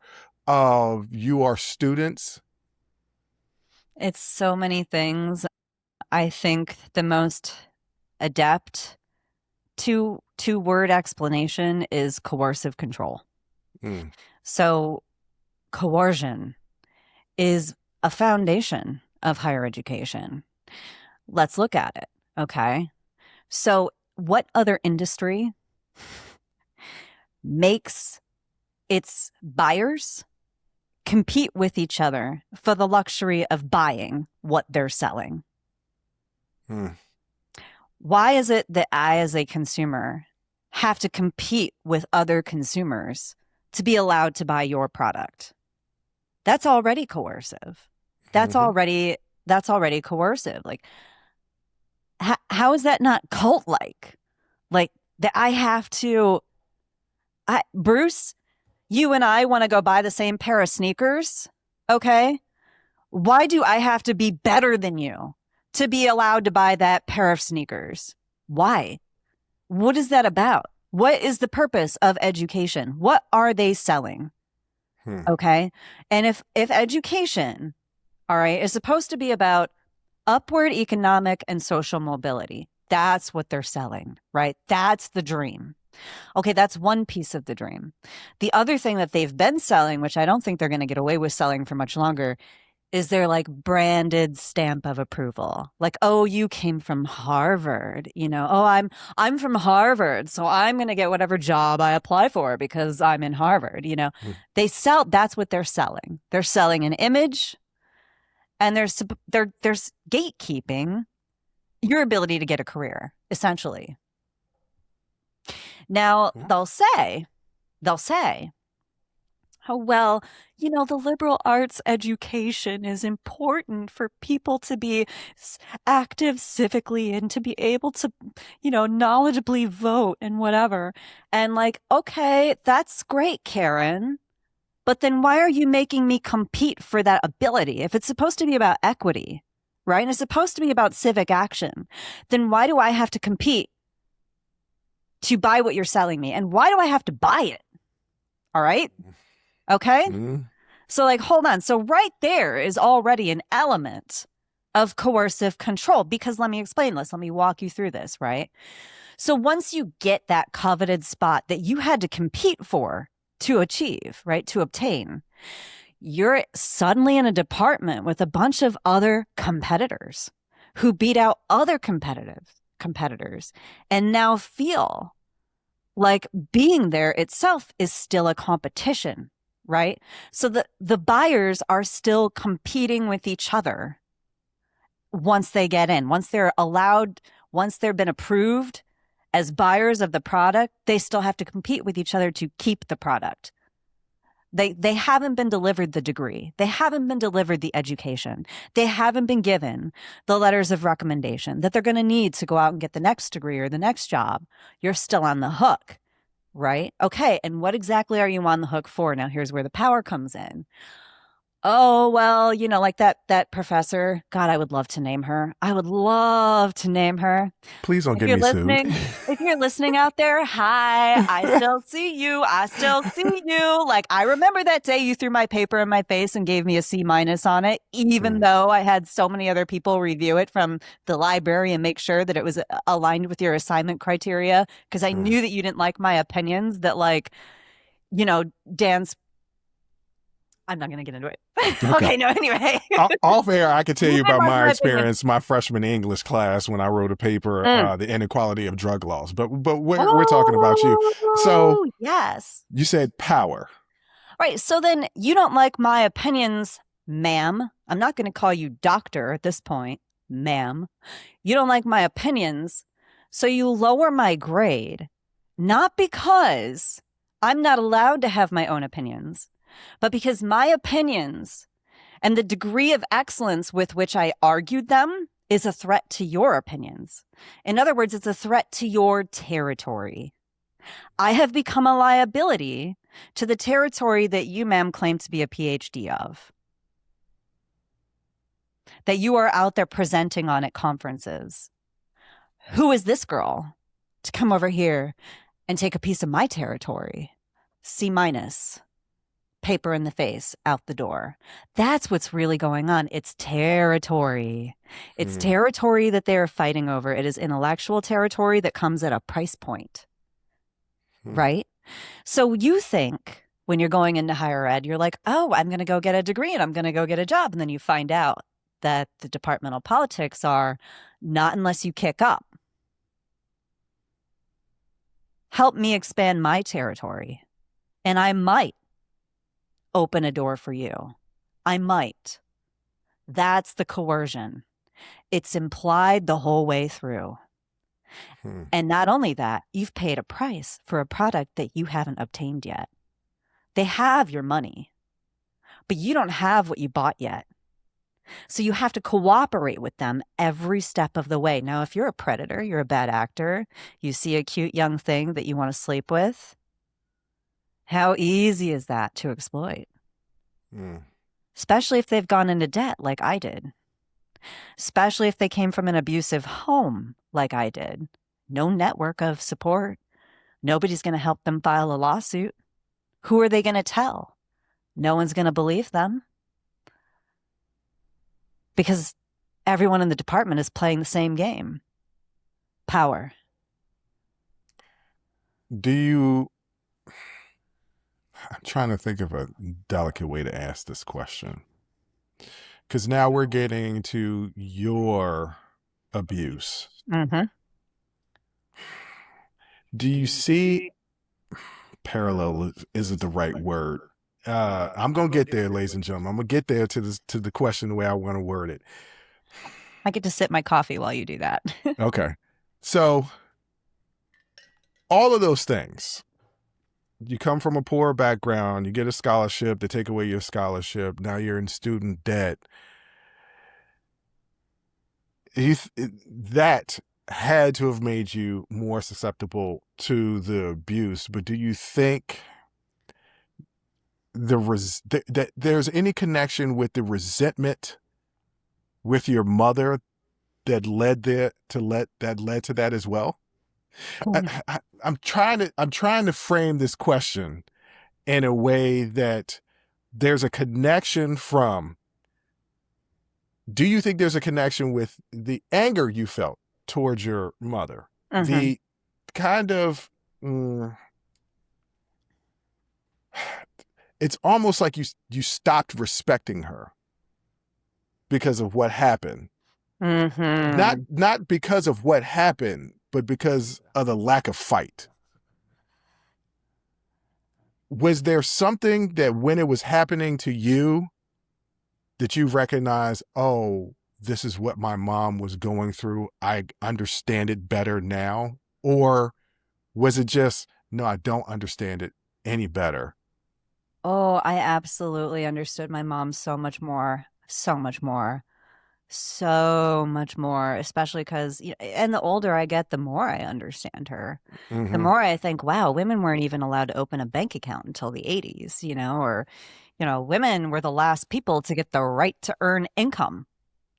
of you are students? It's so many things. I think the most adept to word explanation is coercive control. Mm. So coercion is a foundation of higher education. Let's look at it. Okay. So what other industry makes its buyers compete with each other for the luxury of buying what they're selling? Mm. Why is it that I, as a consumer, have to compete with other consumers to be allowed to buy your product? That's already coercive. That's Hmm. already that's already coercive. Like, how is that not cult like? Like that I have to Bruce, you and I want to go buy the same pair of sneakers, okay? Why do I have to be better than you to be allowed to buy that pair of sneakers? Why? What is that about? What is the purpose of education? What are they selling? Hmm. Okay? And if education, all right, is supposed to be about upward economic and social mobility, that's what they're selling, right? That's the dream. Okay, that's one piece of the dream. The other thing that they've been selling, which I don't think they're going to get away with selling for much longer, is their like branded stamp of approval. Like, oh, you came from Harvard, oh, I'm from Harvard, so I'm going to get whatever job I apply for because I'm in Harvard. Mm. They sell, that's what they're selling. They're selling an image, and there's gatekeeping your ability to get a career, essentially. Now, Yeah. they'll say, oh, well, the liberal arts education is important for people to be active civically and to be able to, knowledgeably vote and whatever. And like, okay, that's great, Karen. But then why are you making me compete for that ability? If it's supposed to be about equity, right? And it's supposed to be about civic action, then why do I have to compete to buy what you're selling me? And why do I have to buy it? All right. Okay. Mm. So, like, hold on. So, right there is already an element of coercive control, because let me explain this. Let me walk you through this, right? So, once you get that coveted spot that you had to compete for to achieve, right, to obtain, you're suddenly in a department with a bunch of other competitors who beat out other competitors and now feel like being there itself is still a competition, right? So the buyers are still competing with each other once they get in, once they're allowed, once they've been approved as buyers of the product, they still have to compete with each other to keep the product. They haven't been delivered the degree. They haven't been delivered the education. They haven't been given the letters of recommendation that they're going to need to go out and get the next degree or the next job. You're still on the hook, right? Okay, and what exactly are you on the hook for? Now, here's where the power comes in. Oh, well, like that professor. God, I would love to name her. I would love to name her. Please don't If get you're me sued. listening, if you're listening out there, hi, I still see you. I still see you. Like, I remember that day you threw my paper in my face and gave me a C- on it, even Mm. though I had so many other people review it from the library and make sure that it was aligned with your assignment criteria. Because I Mm. knew that you didn't like my opinions, that like, you know, Dan's, I'm not going to get into it. Okay. Okay, no, anyway. Off air, I can tell You you didn't about like my my opinion. experience, my freshman English class when I wrote a paper, Mm. "The Inequality of Drug Laws." But we're talking about you. So Oh, yes. you said power. Right. So then you don't like my opinions, ma'am. I'm not going to call you doctor at this point, ma'am. You don't like my opinions. So you lower my grade, not because I'm not allowed to have my own opinions, but because my opinions and the degree of excellence with which I argued them is a threat to your opinions. In other words, it's a threat to your territory. I have become a liability to the territory that you, ma'am, claim to be a PhD of, that you are out there presenting on at conferences. Who is this girl to come over here and take a piece of my territory? C-, paper in the face, out the door. That's what's really going on. It's territory. It's Mm. territory that they are fighting over. It is intellectual territory that comes at a price point, Mm. right? So you think when you're going into higher ed, you're like, oh, I'm going to go get a degree and I'm going to go get a job. And then you find out that the departmental politics are not unless you kick up. Help me expand my territory. And I might open a door for you. I might. That's the coercion. It's implied the whole way through. Mm. And not only that, you've paid a price for a product that you haven't obtained yet. They have your money, but you don't have what you bought yet. So you have to cooperate with them every step of the way. Now, if you're a predator, you're a bad actor, you see a cute young thing that you want to sleep with, how easy is that to exploit? Mm. Especially if they've gone into debt like I did. Especially if they came from an abusive home like I did. No network of support. Nobody's going to help them file a lawsuit. Who are they going to tell? No one's going to believe them. Because everyone in the department is playing the same game. Power. Do you? I'm trying to think of a delicate way to ask this question. because now we're getting to your abuse. Mm-hmm. Do you see parallel isn't the right word? I'm gonna get there, ladies and gentlemen. I'm gonna get there to the question the way I want to word it. I get to sip my coffee while you do that. Okay, so all of those things. You come from a poor background, you get a scholarship, they take away your scholarship. Now you're in student debt. That had to have made you more susceptible to the abuse. But do you think that there's any connection with the resentment with your mother that led to that as well? I'm trying to frame this question in a way that there's a connection from. Do you think there's a connection with the anger you felt towards your mother? Mm-hmm. The kind of, it's almost like you stopped respecting her because of what happened. Mm-hmm. Not because of what happened, but because of the lack of fight. Was there something that when it was happening to you that you recognize, oh, this is what my mom was going through, I understand it better now? Or was it just, no, I don't understand it any better? Oh, I absolutely understood my mom so much more, so much more, so much more, especially because, and the older I get, the more I understand her. The Mm-hmm. more I think, wow, women weren't even allowed to open a bank account until the 80s, or, women were the last people to get the right to earn income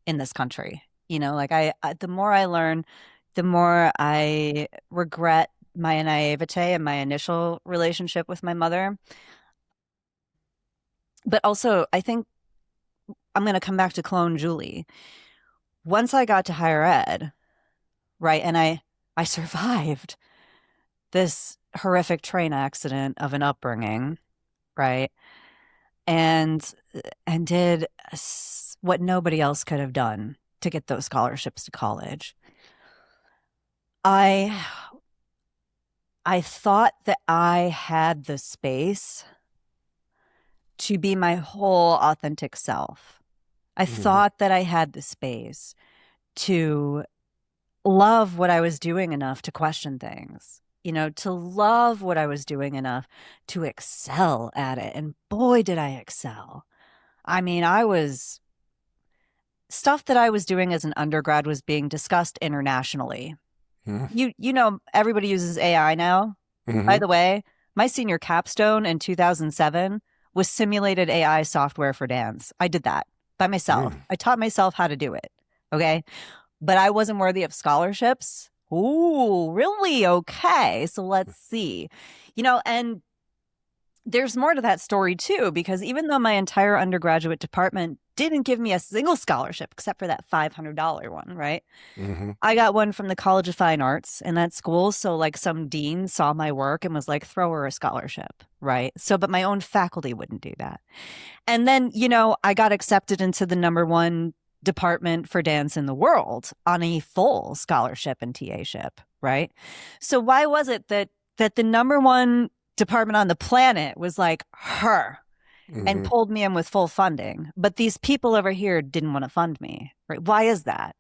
in this country. The more I learn, the more I regret my naivete and my initial relationship with my mother. But also, I think I'm going to come back to clone Julie. Once I got to higher ed, right, and I survived this horrific train accident of an upbringing, right, and did what nobody else could have done to get those scholarships to college. I thought that I had the space to be my whole authentic self. I Mm-hmm. thought that I had the space to love what I was doing enough to question things, to love what I was doing enough to excel at it. And boy, did I excel. I mean, stuff that I was doing as an undergrad was being discussed internationally. Everybody uses AI now. Mm-hmm. By the way, my senior capstone in 2007 was simulated AI software for dance. I did that by myself. Mm. I taught myself how to do it. Okay. But I wasn't worthy of scholarships. Ooh, really? Okay. So let's see. And there's more to that story too, because even though my entire undergraduate department didn't give me a single scholarship except for that $500 one, right? Mm-hmm. I got one from the College of Fine Arts in that school. So, like, some dean saw my work and was like, throw her a scholarship, right? So, but my own faculty wouldn't do that. And then, I got accepted into the #1 department for dance in the world on a full scholarship and TA-ship, right? So, why was it that the #1 department on the planet was like her and Mm-hmm. pulled me in with full funding, but these people over here didn't want to fund me, right? Why is that?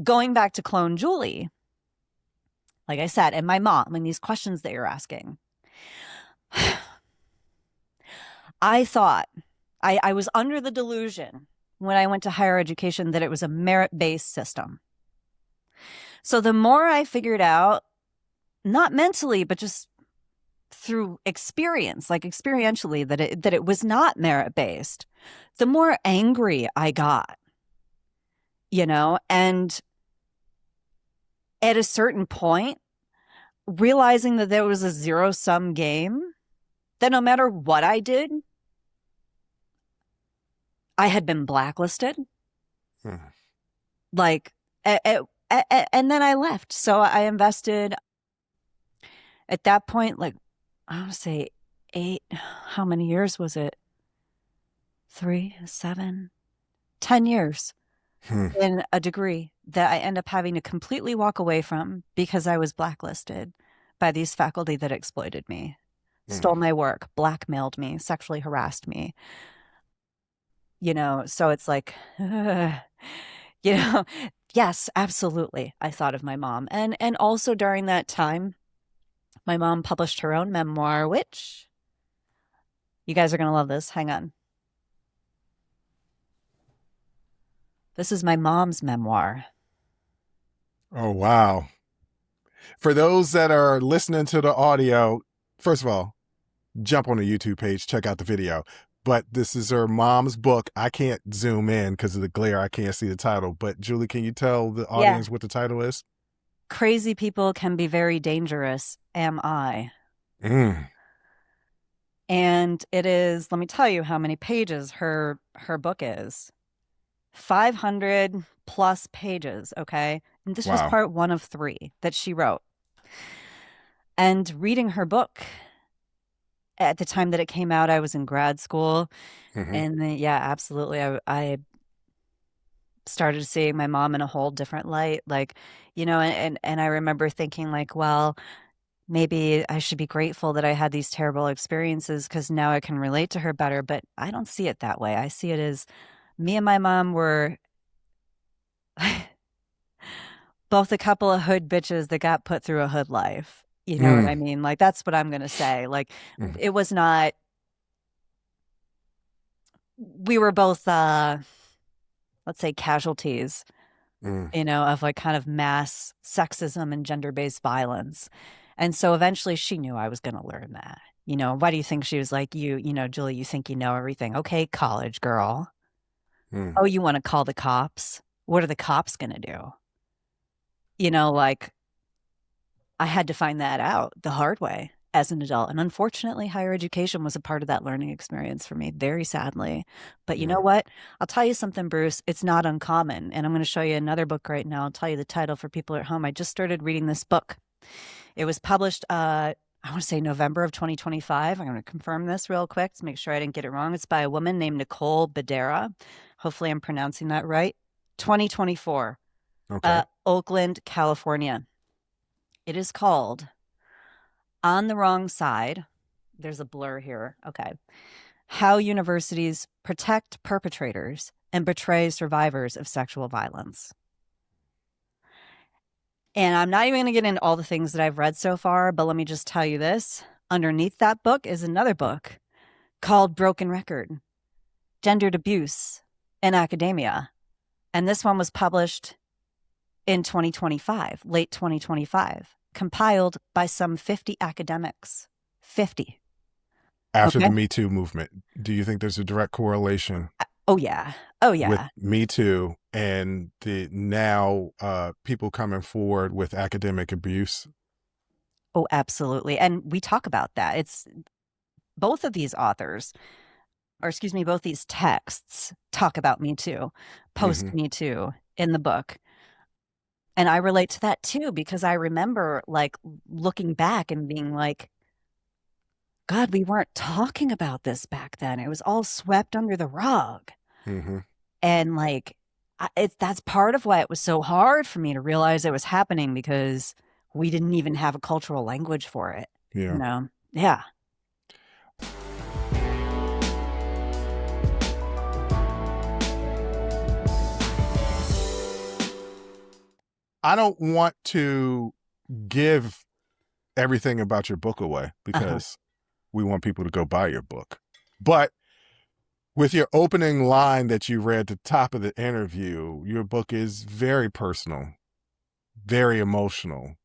Going back to clone Julie, like I said, and my mom, and these questions that you're asking, I thought I was under the delusion when I went to higher education that it was a merit-based system. So the more I figured out, not mentally, but just through experience, like experientially, that it was not merit-based, the more angry I got, and at a certain point, realizing that there was a zero-sum game, that no matter what I did, I had been blacklisted. Mm-hmm. Like, and then I left. So I invested at that point, like, I would say 8, how many years was it? 3, 7, 10 years Hmm. in a degree that I end up having to completely walk away from because I was blacklisted by these faculty that exploited me, stole Mm. my work, blackmailed me, sexually harassed me. So it's like, you know, yes, absolutely. I thought of my mom. And also during that time, my mom published her own memoir, which you guys are going to love this. Hang on. This is my mom's memoir. Oh, wow. For those that are listening to the audio, first of all, jump on the YouTube page, check out the video. But this is her mom's book. I can't zoom in because of the glare. I can't see the title. But Julie, can you tell the Yeah. audience what the title is? Crazy people can be very dangerous. Am I? Mm. And it is, let me tell you how many pages her book is. 500 plus pages, okay? And this was Wow. part one of three that she wrote. And reading her book at the time that it came out, I was in grad school. Mm-hmm. And then, yeah, absolutely. I started seeing my mom in a whole different light. Like, and I remember thinking, like, well, maybe I should be grateful that I had these terrible experiences because now I can relate to her better. But I don't see it that way. I see it as me and my mom were both a couple of hood bitches that got put through a hood life. You know what I Mm. mean? Like, that's what I'm going to say. Like, Mm. it was not, we were both, let's say, casualties, Mm. of like kind of mass sexism and gender based violence. And so eventually she knew I was going to learn that. Why do you think she was like, Julie, you think you know everything? Okay, college girl. Mm. Oh, you want to call the cops? What are the cops going to do? Like I had to find that out the hard way as an adult. And unfortunately, higher education was a part of that learning experience for me, very sadly. But you know Mm. what? I'll tell you something, Bruce. It's not uncommon. And I'm going to show you another book right now. I'll tell you the title for people at home. I just started reading this book. It was published, I want to say November of 2025. I'm going to confirm this real quick to make sure I didn't get it wrong. It's by a woman named Nicole Badera. Hopefully, I'm pronouncing that right. 2024, Okay. Oakland, California. It is called On the Wrong Side. There's a blur here. Okay. How universities protect perpetrators and betray survivors of sexual violence. And I'm not even going to get into all the things that I've read so far, but let me just tell you this. Underneath that book is another book called Broken Record: Gendered Abuse in Academia. And this one was published in 2025, late 2025, compiled by some 50 academics. 50. After Okay. the Me Too movement, do you think there's a direct correlation Oh, yeah. Oh, with yeah. Me Too and the now people coming forward with academic abuse? Oh, absolutely. And we talk about that. It's both of these authors, or excuse me, both these texts talk about Me Too, Mm-hmm. post Me Too in the book. And I relate to that too, because I remember like looking back and being like, God, we weren't talking about this back then. It was all swept under the rug. Mm-hmm. And like, that's part of why it was so hard for me to realize it was happening because we didn't even have a cultural language for it. Yeah. Yeah. I don't want to give everything about your book away Uh-huh. because we want people to go buy your book. But with your opening line that you read at the top of the interview, your book is very personal, very emotional.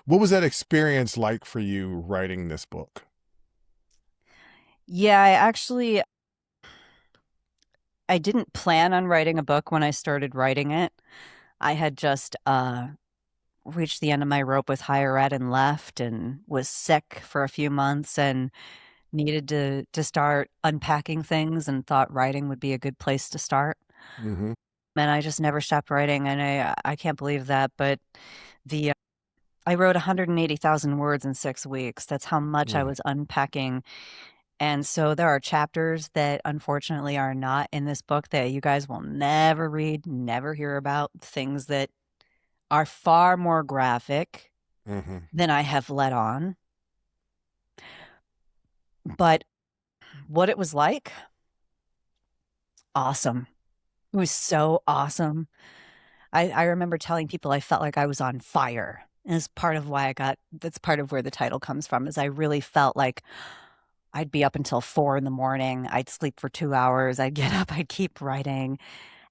What was that experience like for you writing this book? Yeah, I didn't plan on writing a book when I started writing it. I had just reached the end of my rope with higher ed and left and was sick for a few months and needed to start unpacking things and thought writing would be a good place to start. Mm-hmm. And I just never stopped writing, and I can't believe that, but the I wrote 180,000 words in 6 weeks. That's how much I Mm. was unpacking And so there are chapters that unfortunately are not in this book that you guys will never read, never hear about, things that are far more graphic Mm-hmm. than I have let on. But what it was like, awesome. It was so awesome. I remember telling people I felt like I was on fire. And it's part of why that's part of where the title comes from, is I really felt like I'd be up until 4 in the morning. I'd sleep for 2 hours. I'd get up, I'd keep writing.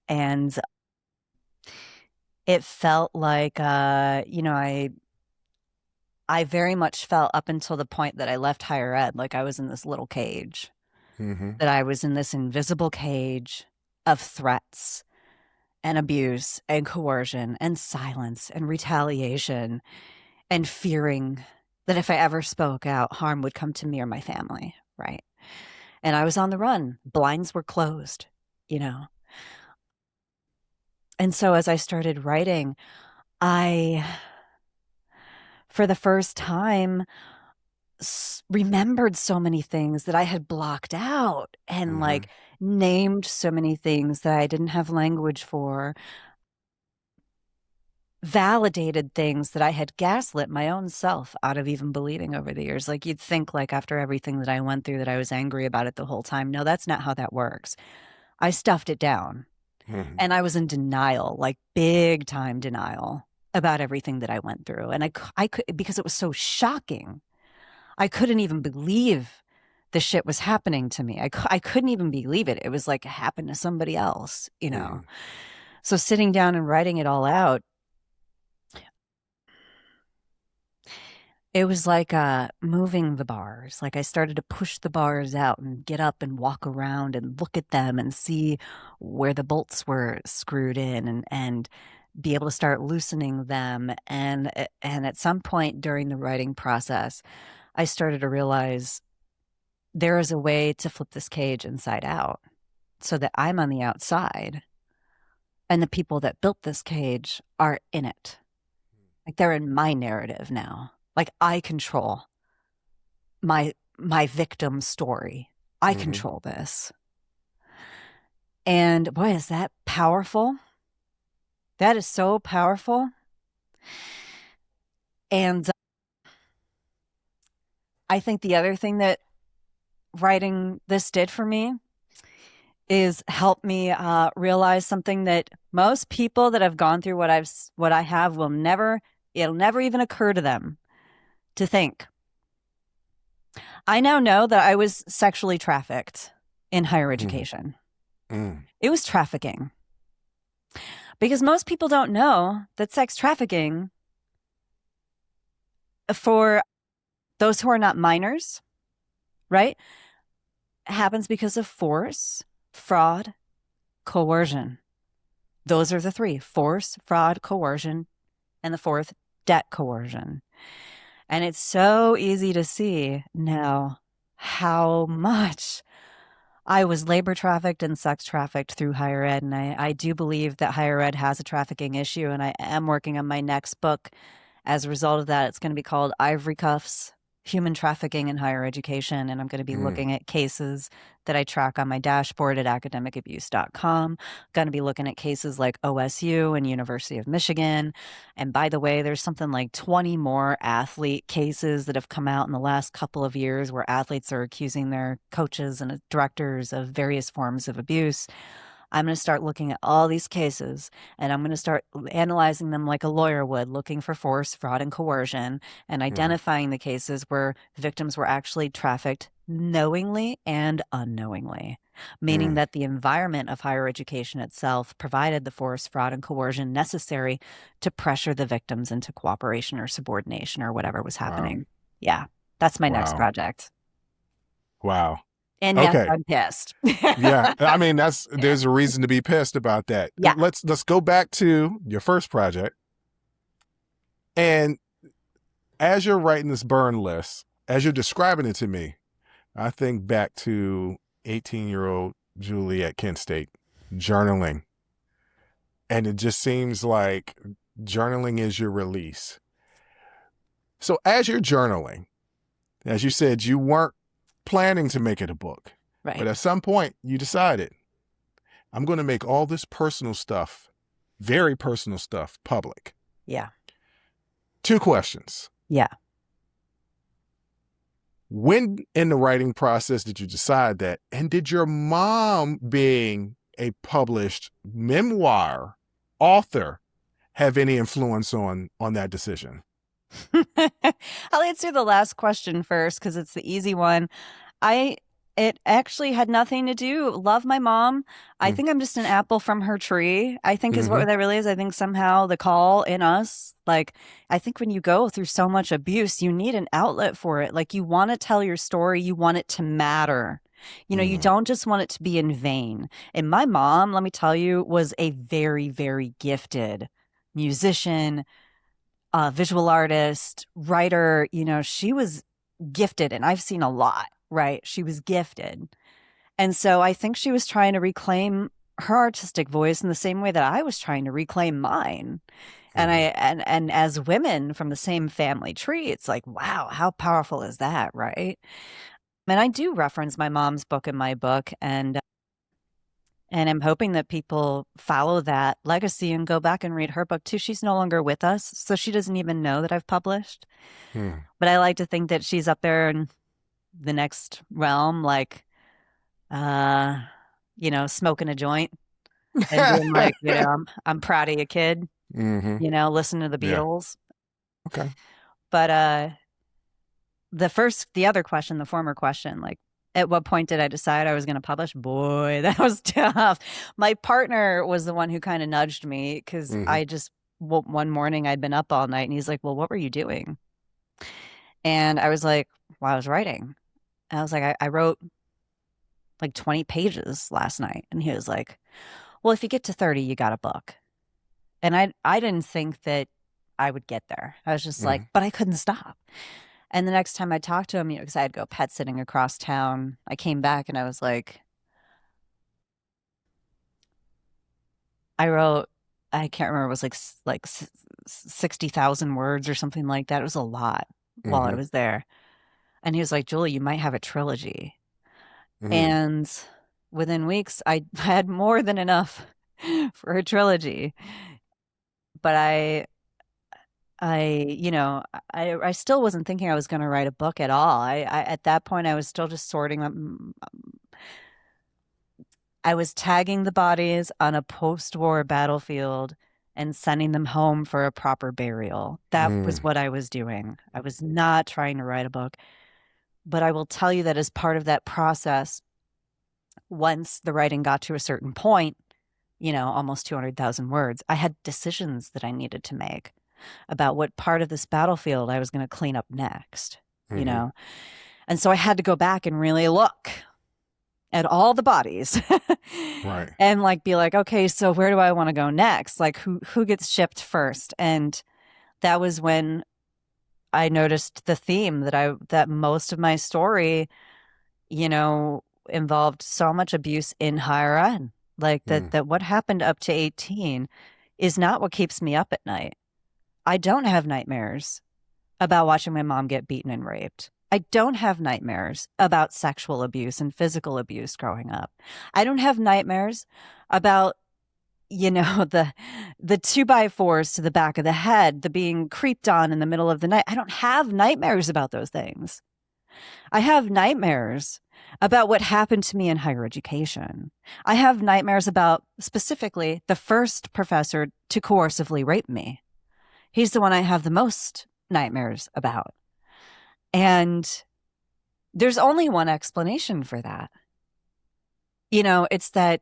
And it felt like, I very much felt up until the point that I left higher ed, like I was in this little cage, Mm-hmm. that I was in this invisible cage of threats and abuse and coercion and silence and retaliation and fearing that if I ever spoke out, harm would come to me or my family, right? And I was on the run. Blinds were closed, you know. And so as I started writing, I, for the first time, remembered so many things that I had blocked out, and Mm-hmm. like named so many things that I didn't have language for, validated things that I had gaslit my own self out of even believing over the years. Like, you'd think, like, after everything that I went through, that I was angry about it the whole time. No, that's not how that works. I stuffed it down, Mm-hmm. and I was in denial, like big time denial about everything that I went through. And I could, because it was so shocking. I couldn't even believe the shit was happening to me. I couldn't even believe it. It was like it happened to somebody else, you know? Mm-hmm. So sitting down and writing it all out, it was like moving the bars. Like, I started to push the bars out and get up and walk around and look at them and see where the bolts were screwed in, and be able to start loosening them. And at some point during the writing process, I started to realize there is a way to flip this cage inside out so that I'm on the outside and the people that built this cage are in it. Like, they're in my narrative now. Like, I control my victim story. I Mm-hmm. control this. And boy, is that powerful. That is so powerful. And I think the other thing that writing this did for me is help me realize something that most people that have gone through what I have it'll never even occur to them to think. I now know that I was sexually trafficked in higher education. Mm-hmm. It was trafficking. Because most people don't know that sex trafficking, for those who are not minors, right, happens because of force, fraud, coercion. Those are the three: force, fraud, coercion, and the fourth, debt coercion. And it's so easy to see now how much I was labor trafficked and sex trafficked through higher ed. And I do believe that higher ed has a trafficking issue. And I am working on my next book as a result of that. It's going to be called Ivory Cuffs: Human Trafficking in Higher Education. And I'm going to be Mm-hmm. looking at cases that I track on my dashboard at academicabuse.com. Going to be looking at cases like OSU and University of Michigan. And by the way, there's something like 20 more athlete cases that have come out in the last couple of years where athletes are accusing their coaches and directors of various forms of abuse. I'm going to start looking at all these cases, and I'm going to start analyzing them like a lawyer would, looking for force, fraud, and coercion, and Mm-hmm. identifying the cases where victims were actually trafficked knowingly and unknowingly, meaning Mm. that the environment of higher education itself provided the force, fraud, and coercion necessary to pressure the victims into cooperation or subordination or whatever was Wow. happening. Yeah, that's my next Wow. project. Wow. And yes, Okay. I'm pissed. Yeah. I mean, there's a reason to be pissed about that. Yeah. Let's go back to your first project. And as you're writing this burn list, as you're describing it to me, I think back to 18-year-old Julie at Kent State journaling. And it just seems like journaling is your release. So as you're journaling, as you said, you weren't planning to make it a book, but Right. at some point you decided, I'm going to make all this personal stuff, very personal stuff, public. Yeah. 2 questions. Yeah. When in the writing process did you decide that? And did your mom, being a published memoir author, have any influence on that decision? I'll answer the last question first because it's the easy one. It actually had nothing to do. Love my mom. I Mm. think I'm just an apple from her tree. I think is Mm-hmm. what that really is. I think somehow the call in us, like, I think when you go through so much abuse, you need an outlet for it. Like, you want to tell your story, you want it to matter. You Mm-hmm. don't just want it to be in vain. And my mom, let me tell you, was a very, very gifted musician, visual artist, writer. She was gifted, and I've seen a lot, right? She was gifted. And so I think she was trying to reclaim her artistic voice in the same way that I was trying to reclaim mine. And Mm-hmm. and as women from the same family tree, it's like, wow, how powerful is that, right? And I do reference my mom's book in my book, and I'm hoping that people follow that legacy and go back and read her book too. She's no longer with us, so she doesn't even know that I've published. Mm. But I like to think that she's up there in the next realm, like, uh, smoking a joint and being like, I'm proud of you, kid. Mm-hmm. Listen to the Yeah. Beatles. Okay. But the other question, the former question, like, at what point did I decide I was going to publish? Boy, that was tough. My partner was the one who kind of nudged me because Mm-hmm. one morning I'd been up all night and he's like, well, what were you doing? And I was like, well, I was writing. And I was like, I wrote like 20 pages last night. And he was like, well, if you get to 30, you got a book. And I didn't think that I would get there. I was just like, Mm-hmm. but I couldn't stop. And the next time I talked to him, because I had to go pet sitting across town, I came back and I was like, I wrote, I can't remember, it was like 60,000 words or something like that. It was a lot while I Mm-hmm. was there. And he was like, Julie, you might have a trilogy. Mm-hmm. And within weeks, I had more than enough for a trilogy. But I still wasn't thinking I was going to write a book at all. At that point, I was still just sorting them. I was tagging the bodies on a post-war battlefield and sending them home for a proper burial. That was Mm. what I was doing. I was not trying to write a book. But I will tell you that as part of that process, once the writing got to a certain point, almost 200,000 words, I had decisions that I needed to make about what part of this battlefield I was going to clean up next, you Mm-hmm. know? And so I had to go back and really look at all the bodies Right. and like be like, okay, so where do I want to go next? Like who gets shipped first? And that was when I noticed the theme that most of my story, involved so much abuse in higher ed. Like Mm. that what happened up to 18 is not what keeps me up at night. I don't have nightmares about watching my mom get beaten and raped. I don't have nightmares about sexual abuse and physical abuse growing up. I don't have nightmares about, the 2x4s to the back of the head, the being creeped on in the middle of the night. I don't have nightmares about those things. I have nightmares about what happened to me in higher education. I have nightmares about specifically the first professor to coercively rape me. He's the one I have the most nightmares about. And there's only one explanation for that. It's that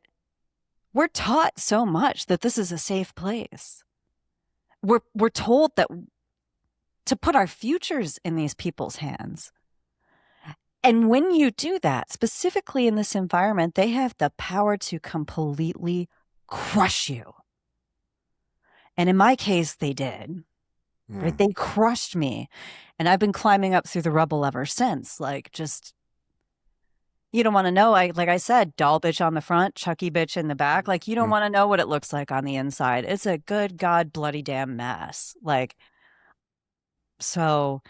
we're taught so much that this is a safe place. We're told that to put our futures in these people's hands. And when you do that, specifically in this environment, they have the power to completely crush you. And in my case, they did. Right? Mm. They crushed me. And I've been climbing up through the rubble ever since. Like, just, you don't want to know. Like I said, doll bitch on the front, Chucky bitch in the back. Like, you don't Mm. want to know what it looks like on the inside. It's a good God bloody damn mess. Like, so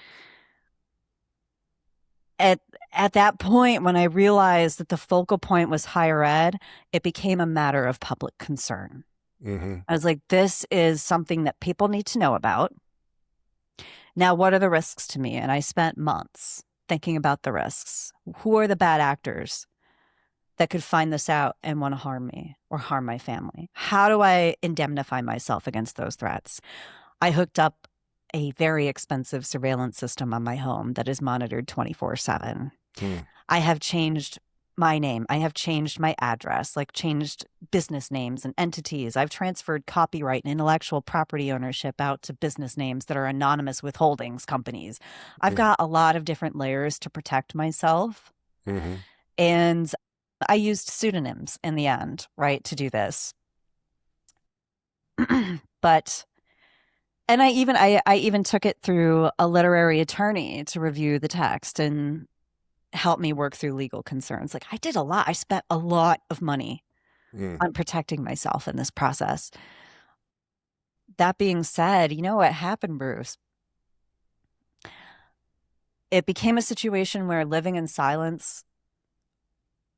at at that point, when I realized that the focal point was higher ed, it became a matter of public concern. Mm-hmm. I was like, this is something that people need to know about. Now, what are the risks to me? And I spent months thinking about the risks. Who are the bad actors that could find this out and want to harm me or harm my family? How do I indemnify myself against those threats? I hooked up a very expensive surveillance system on my home that is monitored 24/7. Mm. I have changed my name. I have changed my address, like changed business names and entities. I've transferred copyright and intellectual property ownership out to business names that are anonymous with holdings companies. I've Mm. got a lot of different layers to protect myself. Mm-hmm. And I used pseudonyms in the end, right, to do this. But and I even took it through a literary attorney to review the text and help me work through legal concerns. Like, I did a lot. I spent a lot of money Mm. on protecting myself in this process. That being said, you know what happened, Bruce? It became a situation where living in silence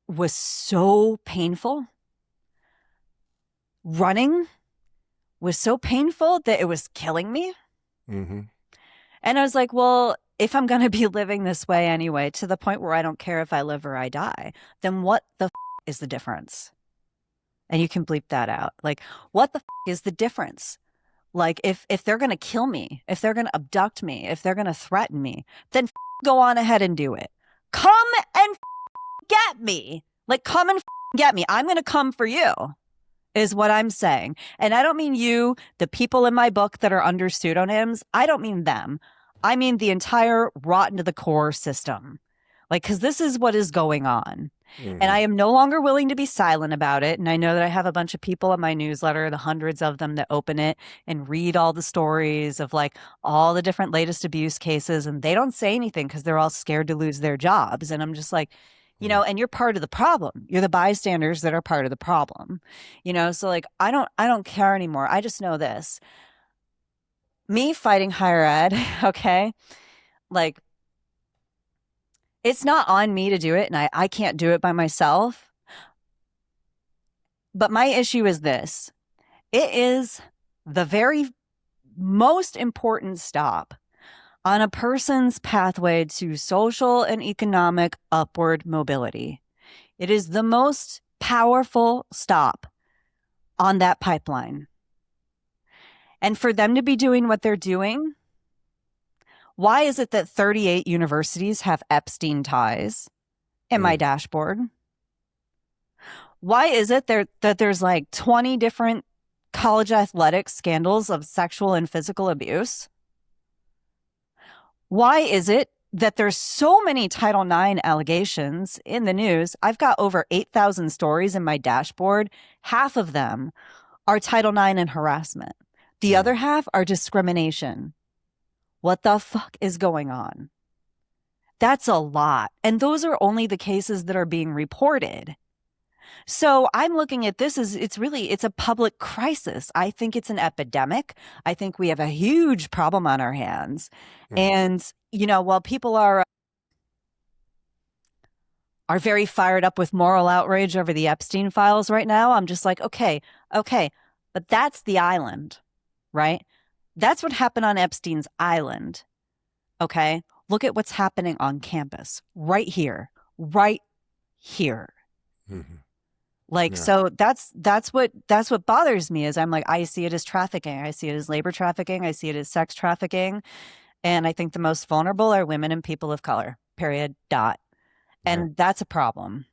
was so painful. Running was so painful that it was killing me. Mm-hmm. And I was like, well, if I'm going to be living this way anyway, to the point where I don't care if I live or I die, then what the is the difference? And you can bleep that out. Like, what the is the difference? Like, if they're going to kill me, if they're going to abduct me, if they're going to threaten me, then go on ahead and do it. Come and get me. Like, come and get me. I'm going to come for you, is what I'm saying. And I don't mean you, the people in my book that are under pseudonyms. I don't mean them. I mean the entire rotten to the core system. Like, because this is what is going on. Mm-hmm. And I am no longer willing to be silent about it. And I know that I have a bunch of people in my newsletter, the hundreds of them that open it and read all the stories of like all the different latest abuse cases. And they don't say anything because they're all scared to lose their jobs. And I'm just like, you know, and you're part of the problem. You're the bystanders that are part of the problem. You know, so like I don't care anymore. I just know this. Me fighting higher ed, okay? Like it's not on me to do it, and I can't do it by myself. But my issue is this. It is the very most important stop on a person's pathway to social and economic upward mobility. It is the most powerful stop on that pipeline. And for them to be doing what they're doing, why is it that 38 universities have Epstein ties in my dashboard? Why is it that there's like 20 different college athletics scandals of sexual and physical abuse? Why is it that there's so many Title IX allegations in the news? I've got over 8,000 stories in my dashboard. Half of them are Title IX and harassment. The other half are discrimination. What the fuck is going on? That's a lot. And those are only the cases that are being reported. So I'm looking at this as it's a public crisis. I think it's an epidemic. I think we have a huge problem on our hands. And, you know, while people are very fired up with moral outrage over the Epstein files right now, I'm just like, okay, but that's the island, right? That's what happened on Epstein's island. Okay. Look at what's happening on campus right here, right here. Mm-hmm. Like, so that's what bothers me is I'm like, I see it as trafficking. I see it as labor trafficking. I see it as sex trafficking. And I think the most vulnerable are women and people of color, period, dot. And that's a problem.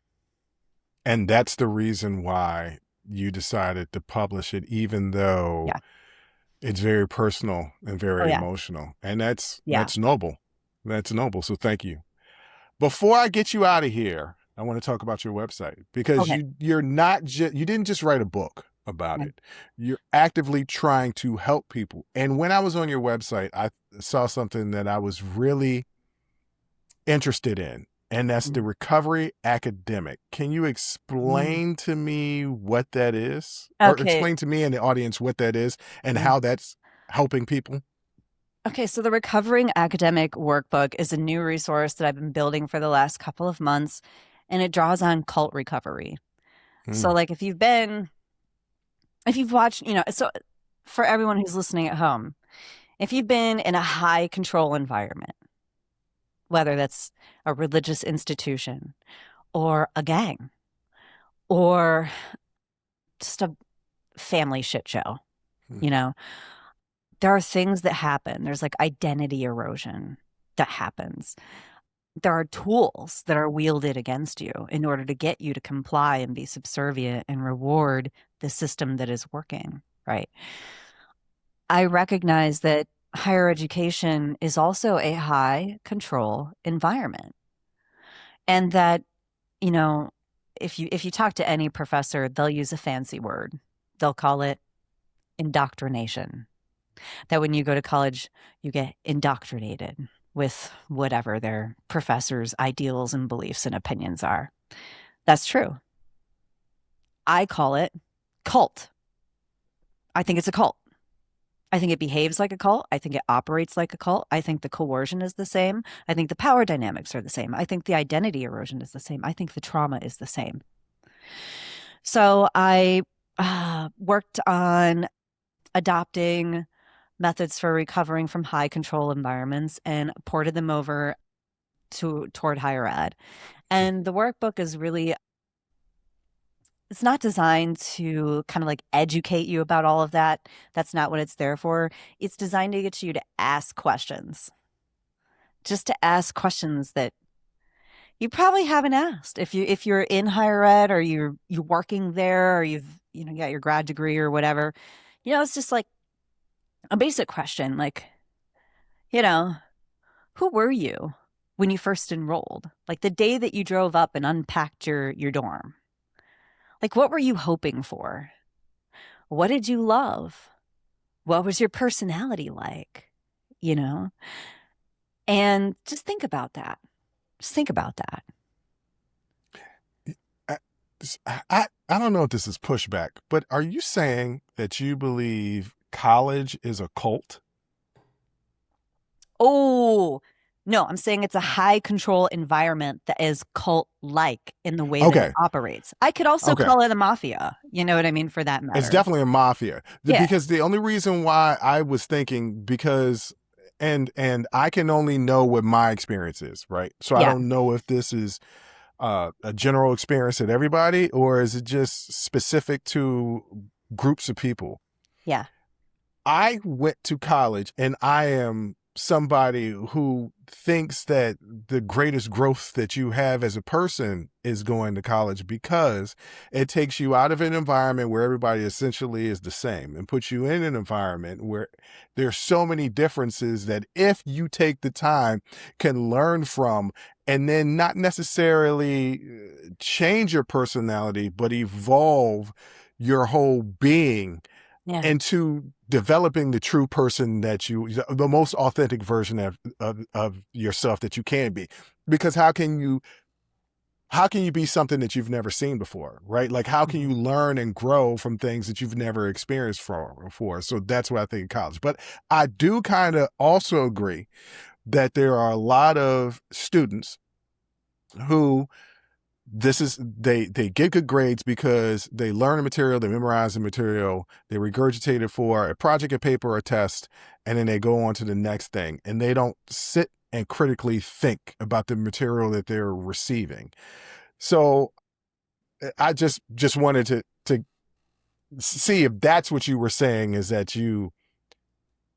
And that's the reason why you decided to publish it, even though it's very personal and very emotional. And that's noble. That's noble. So thank you. Before I get you out of here, I want to talk about your website because you're not just, you didn't just write a book about it. You're actively trying to help people. And when I was on your website, I saw something that I was really interested in, and that's the recovery academic. Can you explain to me what that is? Or explain to me and the audience what that is and how that's helping people? Okay, so the Recovering Academic Workbook is a new resource that I've been building for the last couple of months, and it draws on cult recovery. So, Mm, like, if you've watched, so for everyone who's listening at home, if you've been in a high control environment, whether that's a religious institution or a gang or just a family shit show, mm, you know, there are things that happen. There's like identity erosion that happens. There are tools that are wielded against you in order to get you to comply and be subservient and reward the system that is working, right? I recognize that higher education is also a high control environment, and that, you know, if you talk to any professor, they'll use a fancy word. They'll call it indoctrination. That when you go to college, you get indoctrinated with whatever their professor's ideals and beliefs and opinions are. That's true. I call it cult. I think it's a cult. I think it behaves like a cult. I think it operates like a cult. I think the coercion is the same. I think the power dynamics are the same. I think the identity erosion is the same. I think the trauma is the same. So I worked on adopting methods for recovering from high control environments and ported them over toward higher ed. And the workbook is really, it's not designed to kind of like educate you about all of that. That's not what it's there for. It's designed to get you to ask questions, just to ask questions that you probably haven't asked. If you're in higher ed, or you're working there, or you've got your grad degree or whatever, it's just like a basic question, like, you know, who were you when you first enrolled? Like the day that you drove up and unpacked your dorm. Like, what were you hoping for? What did you love? What was your personality like? You know? And just think about that. Just think about that. I, I don't know if this is pushback, but are you saying that you believe college is a cult? Oh, no, I'm saying it's a high control environment that is cult like in the way that it Okay, operates. I could also okay. call it a mafia. You know what I mean? For that It's matter. definitely a mafia. Yeah. Because the only reason why I was thinking, because and I can only know what my experience is, right? So I Yeah. don't know if this is a general experience at everybody, or is it just specific to groups of people? Yeah. I went to college, and I am somebody who thinks that the greatest growth that you have as a person is going to college, because it takes you out of an environment where everybody essentially is the same and puts you in an environment where there's so many differences that, if you take the time, can learn from, and then not necessarily change your personality, but evolve your whole being Yeah. into developing the true person that the most authentic version of yourself that you can be. Because how can you be something that you've never seen before, right? Like, how can Mhm. you learn and grow from things that you've never experienced before? So that's what I think of college. But I do kind of also agree that there are a lot of students who, they get good grades because they learn the material, they memorize the material, they regurgitate it for a project, a paper, or a test, and then they go on to the next thing, and they don't sit and critically think about the material that they're receiving. So I just wanted to see if that's what you were saying, is that you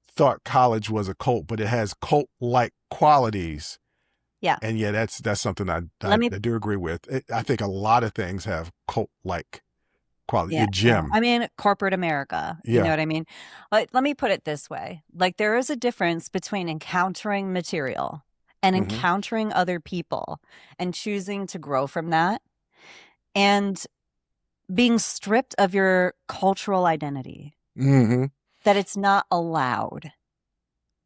thought college was a cult, but it has cult like qualities. Yeah. And yeah, that's something Let I me, do agree with. I think a lot of things have cult like quality. yeah. Your Yeah. gym, I mean, corporate America, you know yeah. what I mean? But let me put it this way. Like, there is a difference between encountering material and Hmm. encountering other people and choosing to grow from that, and being stripped of your cultural identity, Hmm. that it's not allowed,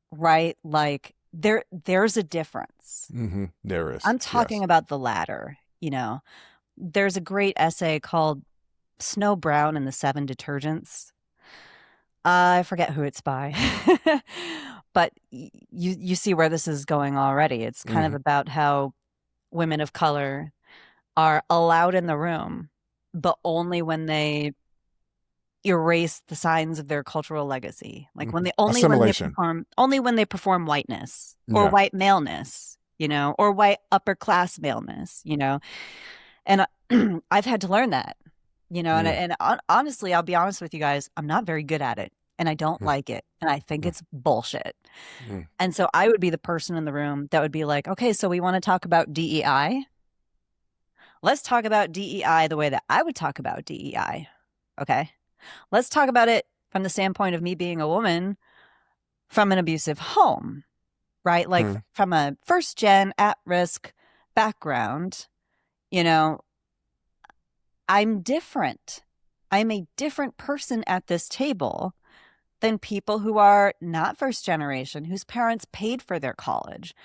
right? Like, there's a difference. Hmm. There is, I'm talking yes. about the latter, There's a great essay called Snow Brown and the Seven Detergents. I forget who it's by. but you see where this is going already. It's kind of about how women of color are allowed in the room, but only when they erase the signs of their cultural legacy. Like when they Assimilation. only when they perform whiteness or Yeah. white maleness, or white upper class maleness, And I've had to learn that, Mm, honestly, I'll be honest with you guys, I'm not very good at it and I don't mm, like it. And I think mm, it's bullshit. mm, And so I would be the person in the room that would be like, okay, so we want to talk about DEI. Let's talk about DEI the way that I would talk about DEI. Okay. Let's talk about it from the standpoint of me being a woman from an abusive home, right? Like mm, from a first gen at risk background, you know, I'm different. I'm a different person at this table than people who are not first generation, whose parents paid for their college,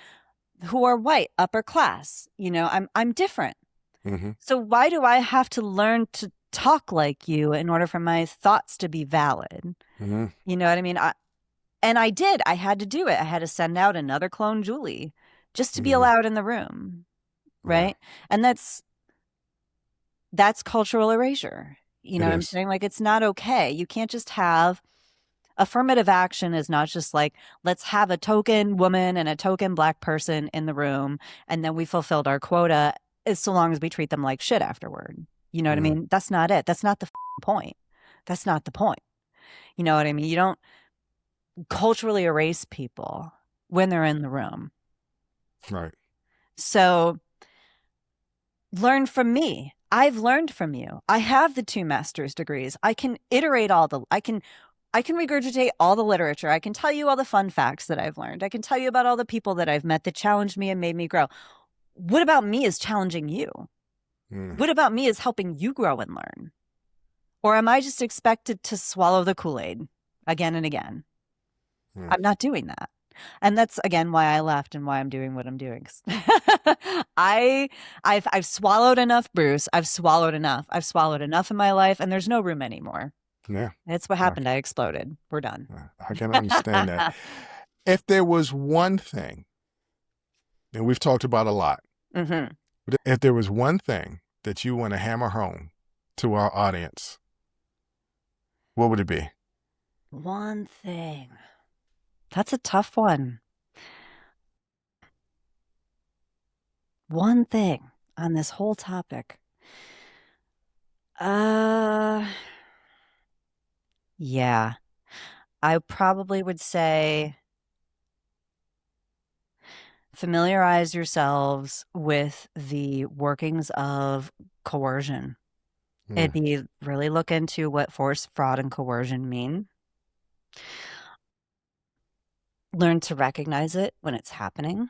who are white, upper class. I'm different. mhm, So why do I have to learn to talk like you in order for my thoughts to be valid? mhm, You know what I mean? And I did. I had to do it. I had to send out another clone Julie just to be mhm. allowed in the room, Yeah, right? And that's cultural erasure. You know it what I'm is. saying? Like it's not okay. You can't just have affirmative action is not just like let's have a token woman and a token black person in the room and then we fulfilled our quota as so long as we treat them like shit afterward. You know what I Mm, mean? That's not it. That's not the point. That's not the point. You know what I mean? You don't culturally erase people when they're in the room. right. So learn from me. I've learned from you. I have the 2 master's degrees. I can iterate I can regurgitate all the literature. I can tell you all the fun facts that I've learned. I can tell you about all the people that I've met that challenged me and made me grow. What about me is challenging you? Mm, What about me is helping you grow and learn? Or am I just expected to swallow the Kool-Aid again and again? mm. I'm not doing that. And that's again why I left and why I'm doing what I'm doing. I I've swallowed enough, Bruce. I've swallowed enough. I've swallowed enough in my life and there's no room anymore. Yeah, That's what I, happened. I exploded. We're done. I can understand that. If there was one thing, and we've talked about a lot, hmm but if there was one thing that you want to hammer home to our audience, what would it be? One thing. That's a tough one. One thing on this whole topic. Uh, yeah. I probably would say familiarize yourselves with the workings of coercion. It'd Mm, be really look into what force, fraud, and coercion mean. Learn to recognize it when it's happening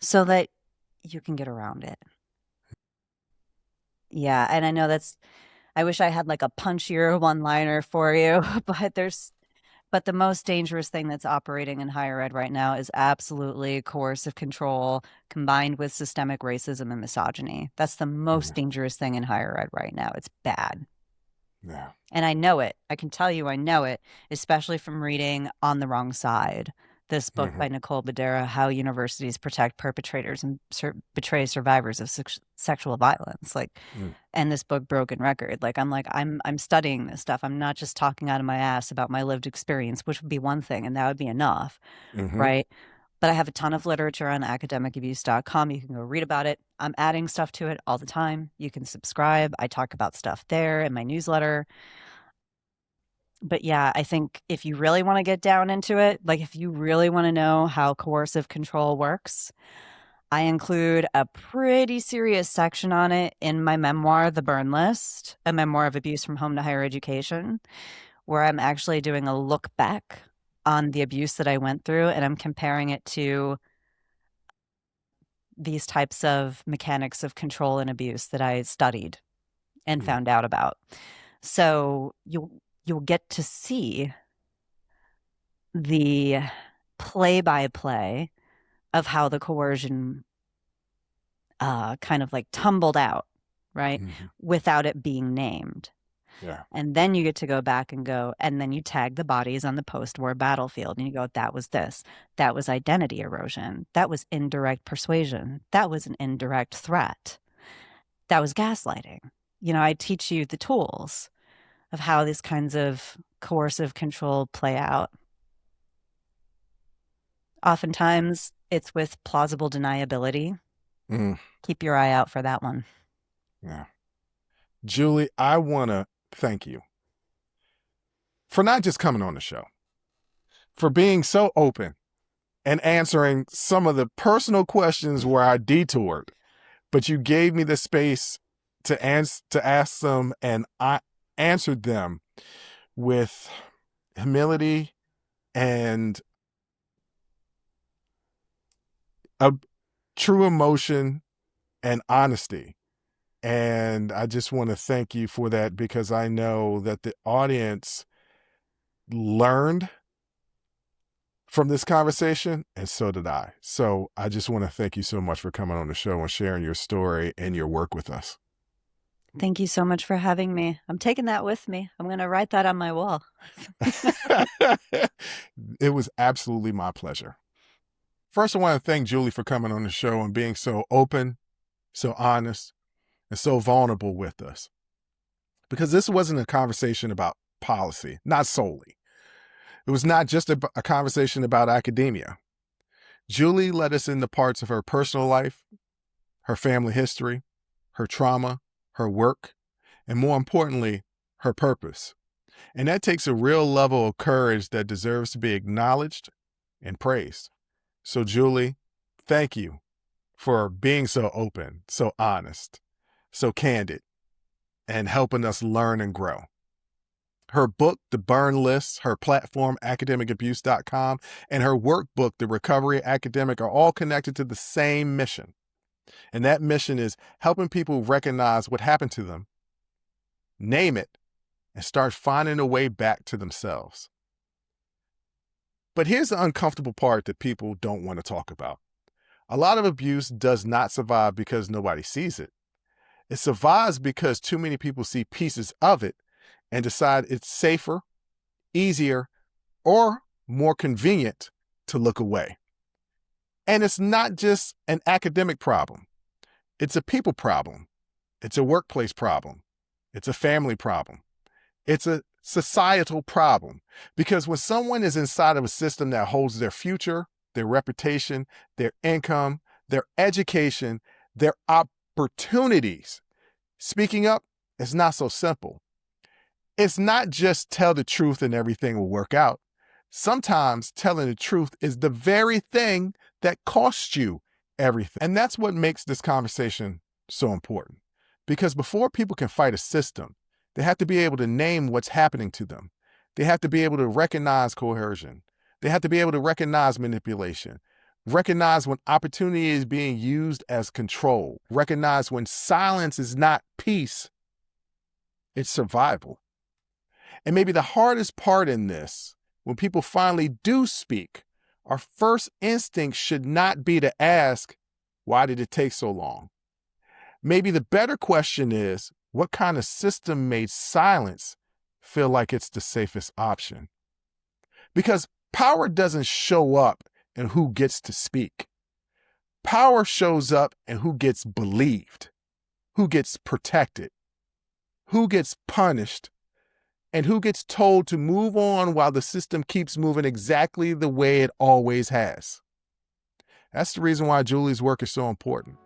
so that you can get around it. Yeah, and I know I wish I had like a punchier one-liner for you, but the most dangerous thing that's operating in higher ed right now is absolutely coercive control combined with systemic racism and misogyny. That's the most mm, dangerous thing in higher ed right now. It's bad. yeah. And I know it. I can tell you I know it, especially from reading On the Wrong Side, this book Hmm. by Nicole Badera, How Universities Protect Perpetrators and Betray Survivors of Sexual Violence. Mm, And this book, Broken Record. I'm studying this stuff. I'm not just talking out of my ass about my lived experience, which would be one thing, and that would be enough, hmm. right? But I have a ton of literature on academicabuse.com. You can go read about it. I'm adding stuff to it all the time. You can subscribe. I talk about stuff there in my newsletter. But yeah, I think if you really want to get down into it, like if you really want to know how coercive control works, I include a pretty serious section on it in my memoir, The Burn List, a memoir of abuse from home to higher education, where I'm actually doing a look back on the abuse that I went through and I'm comparing it to these types of mechanics of control and abuse that I studied and Mm, found out about. So you'll get to see the play by play of how the coercion kind of like tumbled out, right? mhm. Without it being named. Yeah. And then you get to go back and go, and then you tag the bodies on the post-war battlefield and you go, that was this. That was identity erosion. That was indirect persuasion. That was an indirect threat. That was gaslighting. I teach you the tools of how these kinds of coercive control play out. Oftentimes, it's with plausible deniability. Keep your eye out for that one. Yeah. Julie, I want to thank you for not just coming on the show, for being so open and answering some of the personal questions where I detoured, but you gave me the space to ask them, and I answered them with humility and a true emotion and honesty. And I just want to thank you for that, because I know that the audience learned from this conversation, and so did I. So I just want to thank you so much for coming on the show and sharing your story and your work with us. Thank you so much for having me. I'm taking that with me. I'm going to write that on my wall. It was absolutely my pleasure. First, I want to thank Julie for coming on the show and being so open, so honest, and so vulnerable with us. Because this wasn't a conversation about policy, not solely. It was not just a conversation about academia. Julie let us into parts of her personal life, her family history, her trauma, her work, and more importantly, her purpose. And that takes a real level of courage that deserves to be acknowledged and praised. So Julie, thank you for being so open, so honest, so candid, and helping us learn and grow. Her book, The Burn List, her platform, academicabuse.com, and her workbook, The Recovery Academic, are all connected to the same mission. And that mission is helping people recognize what happened to them, name it, and start finding a way back to themselves. But here's the uncomfortable part that people don't want to talk about. A lot of abuse does not survive because nobody sees it. It survives because too many people see pieces of it and decide it's safer, easier, or more convenient to look away. And it's not just an academic problem. It's a people problem. It's a workplace problem. It's a family problem. It's a societal problem. Because when someone is inside of a system that holds their future, their reputation, their income, their education, their opportunities, speaking up is not so simple. It's not just tell the truth and everything will work out. Sometimes telling the truth is the very thing that costs you everything. And that's what makes this conversation so important. Because before people can fight a system, they have to be able to name what's happening to them. They have to be able to recognize coercion. They have to be able to recognize manipulation, recognize when opportunity is being used as control, recognize when silence is not peace, it's survival. And maybe the hardest part in this, when people finally do speak, our first instinct should not be to ask, why did it take so long? Maybe the better question is, what kind of system made silence feel like it's the safest option? Because power doesn't show up in who gets to speak. Power shows up in who gets believed, who gets protected, who gets punished, and who gets told to move on while the system keeps moving exactly the way it always has. That's the reason why Julie's work is so important.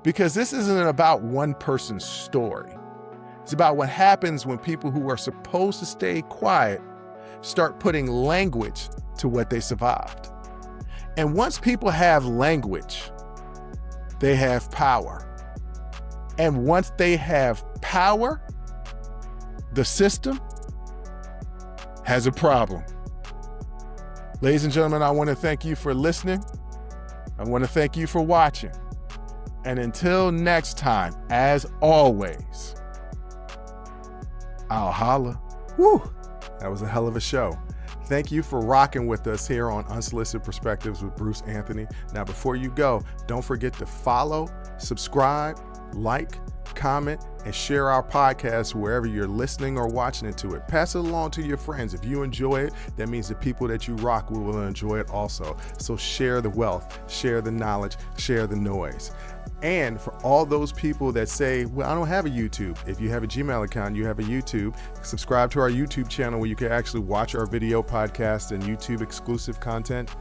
Because this isn't about one person's story. It's about what happens when people who are supposed to stay quiet start putting language to what they survived. And once people have language, they have power. And once they have power, the system has a problem. Ladies and gentlemen, I want to thank you for listening. I want to thank you for watching. And until next time, as always, I'll holla. Woo! That was a hell of a show. Thank you for rocking with us here on Unsolicited Perspectives with Bruce Anthony. Now, before you go, don't forget to follow, subscribe, like, comment, and share our podcast wherever you're listening or watching it to it. Pass it along to your friends. If you enjoy it, that means the people that you rock will enjoy it also. So share the wealth, share the knowledge, share the noise. And for all those people that say, well, I don't have a YouTube. If you have a Gmail account, you have a YouTube, subscribe to our YouTube channel where you can actually watch our video podcast and YouTube exclusive content.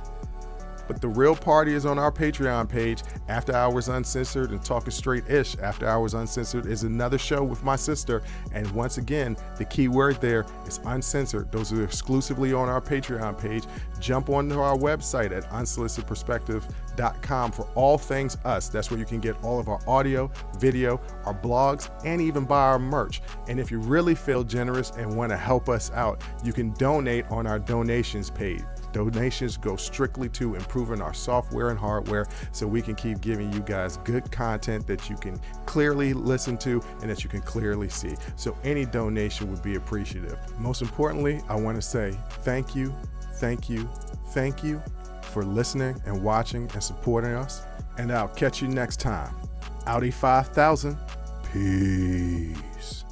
But the real party is on our Patreon page, After Hours Uncensored and Talking Straight-ish. After Hours Uncensored is another show with my sister. And once again, the key word there is uncensored. Those are exclusively on our Patreon page. Jump onto our website at unsolicitedperspectives.com for all things us. That's where you can get all of our audio, video, our blogs, and even buy our merch. And if you really feel generous and want to help us out, you can donate on our donations page. Donations go strictly to improving our software and hardware so we can keep giving you guys good content that you can clearly listen to and that you can clearly see. So any donation would be appreciative. Most importantly, I want to say thank you for listening and watching and supporting us. And I'll catch you next time. Audi 5000. Peace.